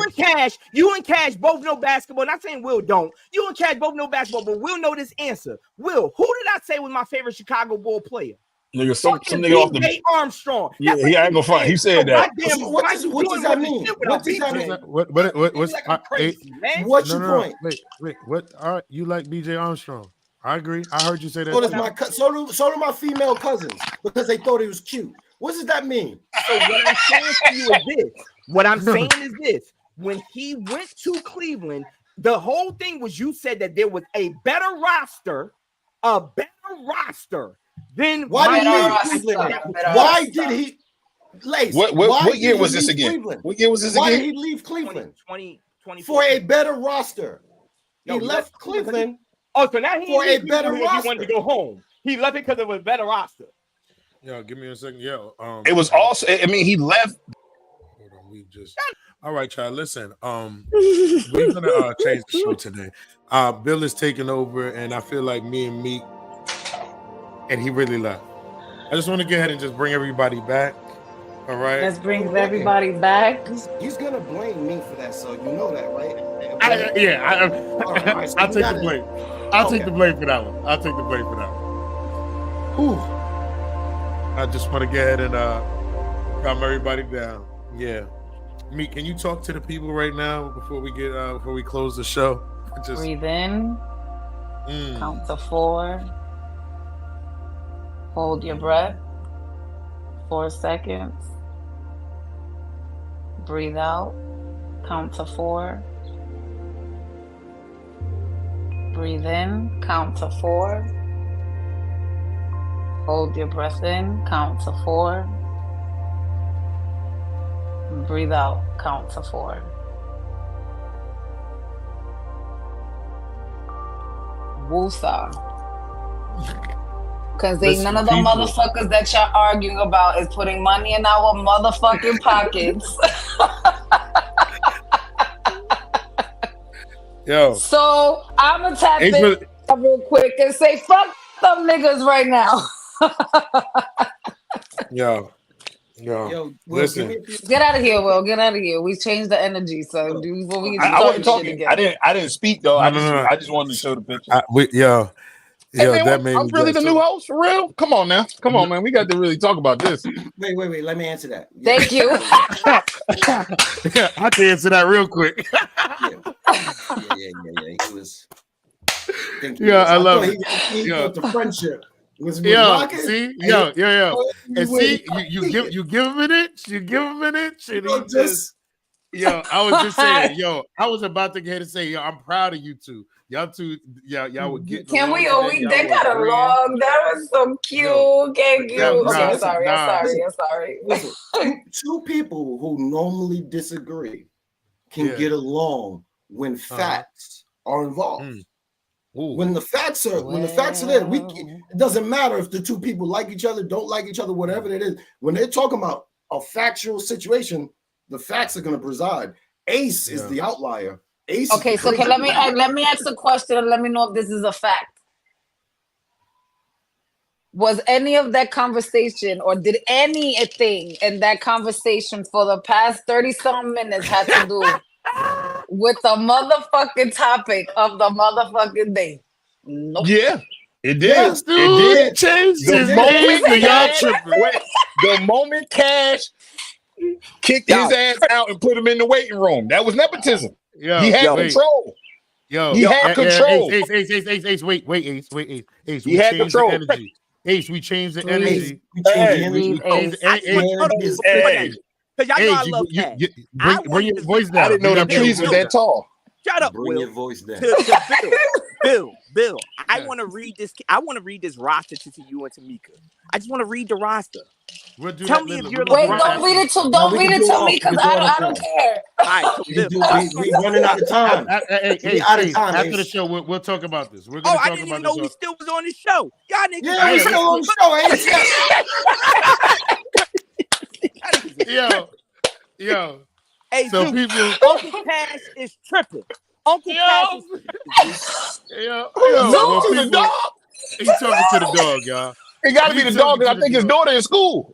you and Cash both know basketball. Not saying Will don't. You and Cash both know basketball, but Will know this answer. Will, who did I say was my favorite Chicago Bull player? Nigga, some Fucking nigga off the. BJ Armstrong. Yeah, he ain't gonna front. He said that. What does that mean? What does that mean? What's crazy, man? What's your point? Wait. What? All right, you like BJ Armstrong? I agree. I heard you say that. So does so do my female cousins because they thought he was cute. What does that mean? So what I'm saying to you is this. What I'm saying is this. When he went to Cleveland, the whole thing was you said that there was a better roster than Why did he leave Cleveland? Why did he? Lace, What year was this again? Cleveland? What year was this Why again? did he leave Cleveland? 20 For a better roster. Yo, He left Cleveland. Oh, so now he For a didn't better leave because he wanted roster. to go home. He left it because it was a better roster. Yo, give me a second. Yo, It was also. I mean, he left. Hold on, we just. All right, child. Listen, we're gonna change the show today. Bill is taking over, and I feel like me and Meek, and he really left. I just want to go ahead and just bring everybody back. All right. Let's bring everybody back. He's gonna blame me for that, so you know that, right? I'll take the blame. I'll take the blame for that one. I'll take the blame for that one. Whew. I just want to go ahead and calm everybody down. Yeah. Meek, can you talk to the people right now before we close the show? Just Breathe in. Count to 4. Hold your breath. 4 seconds. Breathe out. Count to 4. Breathe in. Count to 4. Hold your breath in. Count to 4. Breathe out. Count to 4. Woosah. Because none of the motherfuckers that y'all arguing about is putting money in our motherfucking pockets. Yo. So I'm gonna tap in real quick and say fuck them niggas right now. Yo, listen. Get out of here, Will. Get out of here. We changed the energy, so before we I wasn't talking. I didn't speak though. No. I just wanted to show the picture. Hey, man, that made I'm really the new host for real. Come on now, man. We got to really talk about this. Wait. Let me answer that. Thank you. I can answer that real quick. Yeah. He was. I love it. He thought the friendship was rocking. See, and see, you give him an inch. You give him an inch, and he just. I was just saying, I was about to get and say, I'm proud of you two. Y'all two, y'all would get. Can we? They got along. That was so cute. Thank you. I'm sorry. Listen, two people who normally disagree can get along when facts are involved. When the facts are there, it doesn't matter if the two people like each other, don't like each other, whatever it is. When they're talking about a factual situation, the facts are going to preside. Ace is the outlier. Okay, so let me ask a question and let me know if this is a fact. Was any of that conversation or did anything in that conversation for the past 30-some minutes had to do with the motherfucking topic of the motherfucking day? Nope. Yeah, it did. Yes, dude, it did. Changed the moment Cash kicked his ass out and put him in the waiting room. That was nepotism. He had control. He had control. Ace, wait, Ace. He had control. Ace, we changed the energy. Because y'all know I love Cash. Bring your voice down. I didn't know them trees were that tall. Shut up, Bring Will. your voice down. Bill, I want to read this. I want to read this roster to you and Tamika. I just want to read the roster. We'll do Tell that me if later. you're Wait, LeBron. don't read it to me because I don't care. All right, so we running out of time. Hey, out of time. after the show, we'll talk about this. We're Oh, gonna I talk didn't about even know this. we still was on the show. Y'all niggas. Yeah, we still on the show. Yo. Hey, So dude, people, Uncle Cash is tripping. Uncle Cash is yo, Talk to the dog. He's talking to the dog, y'all. It got to be the dog, because I think his daughter in school.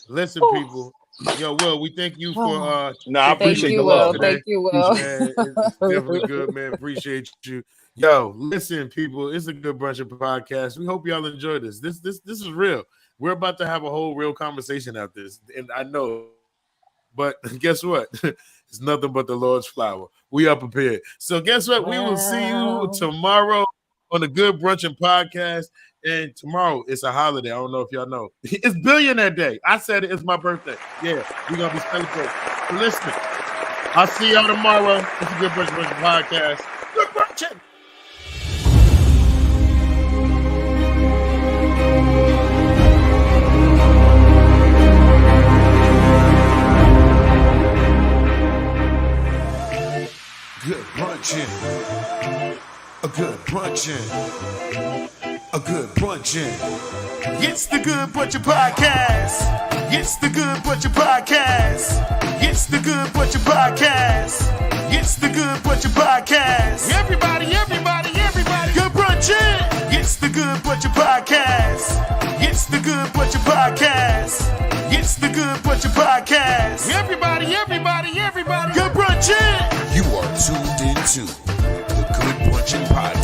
Listen, people. Yo, Will, we thank you for I Thank appreciate you, the Will. love today. Thank you, Will. Man, it's definitely good, man. Appreciate you. Yo, listen, people. It's a Good Brunchin Podcast. We hope y'all enjoy this. This is real. We're about to have a whole real conversation after this, and I know. But guess what? It's nothing but the Lord's flower. We are prepared. So guess what? We will see you tomorrow on the Good Brunchin Podcast. And tomorrow it's a holiday. I don't know if y'all know. It's Billionaire Day. I said it. It's my birthday. Yeah, we're going to be celebrating. So listen, I'll see y'all tomorrow. It's a Good Brunchin Podcast. Good Brunchin. Good brunchin', a good brunchin', a good brunchin'. It's the Good Brunchin Podcast. It's the Good Brunchin Podcast. It's the Good Brunchin Podcast. It's the Good Brunchin Podcast. Everybody, good brunchin'. It's the Good Brunchin Podcast. It's the Good Brunchin Podcast. It's the Good Brunchin Podcast. Everybody, good brunchin'. You are tuned into the Good Brunchin Podcast.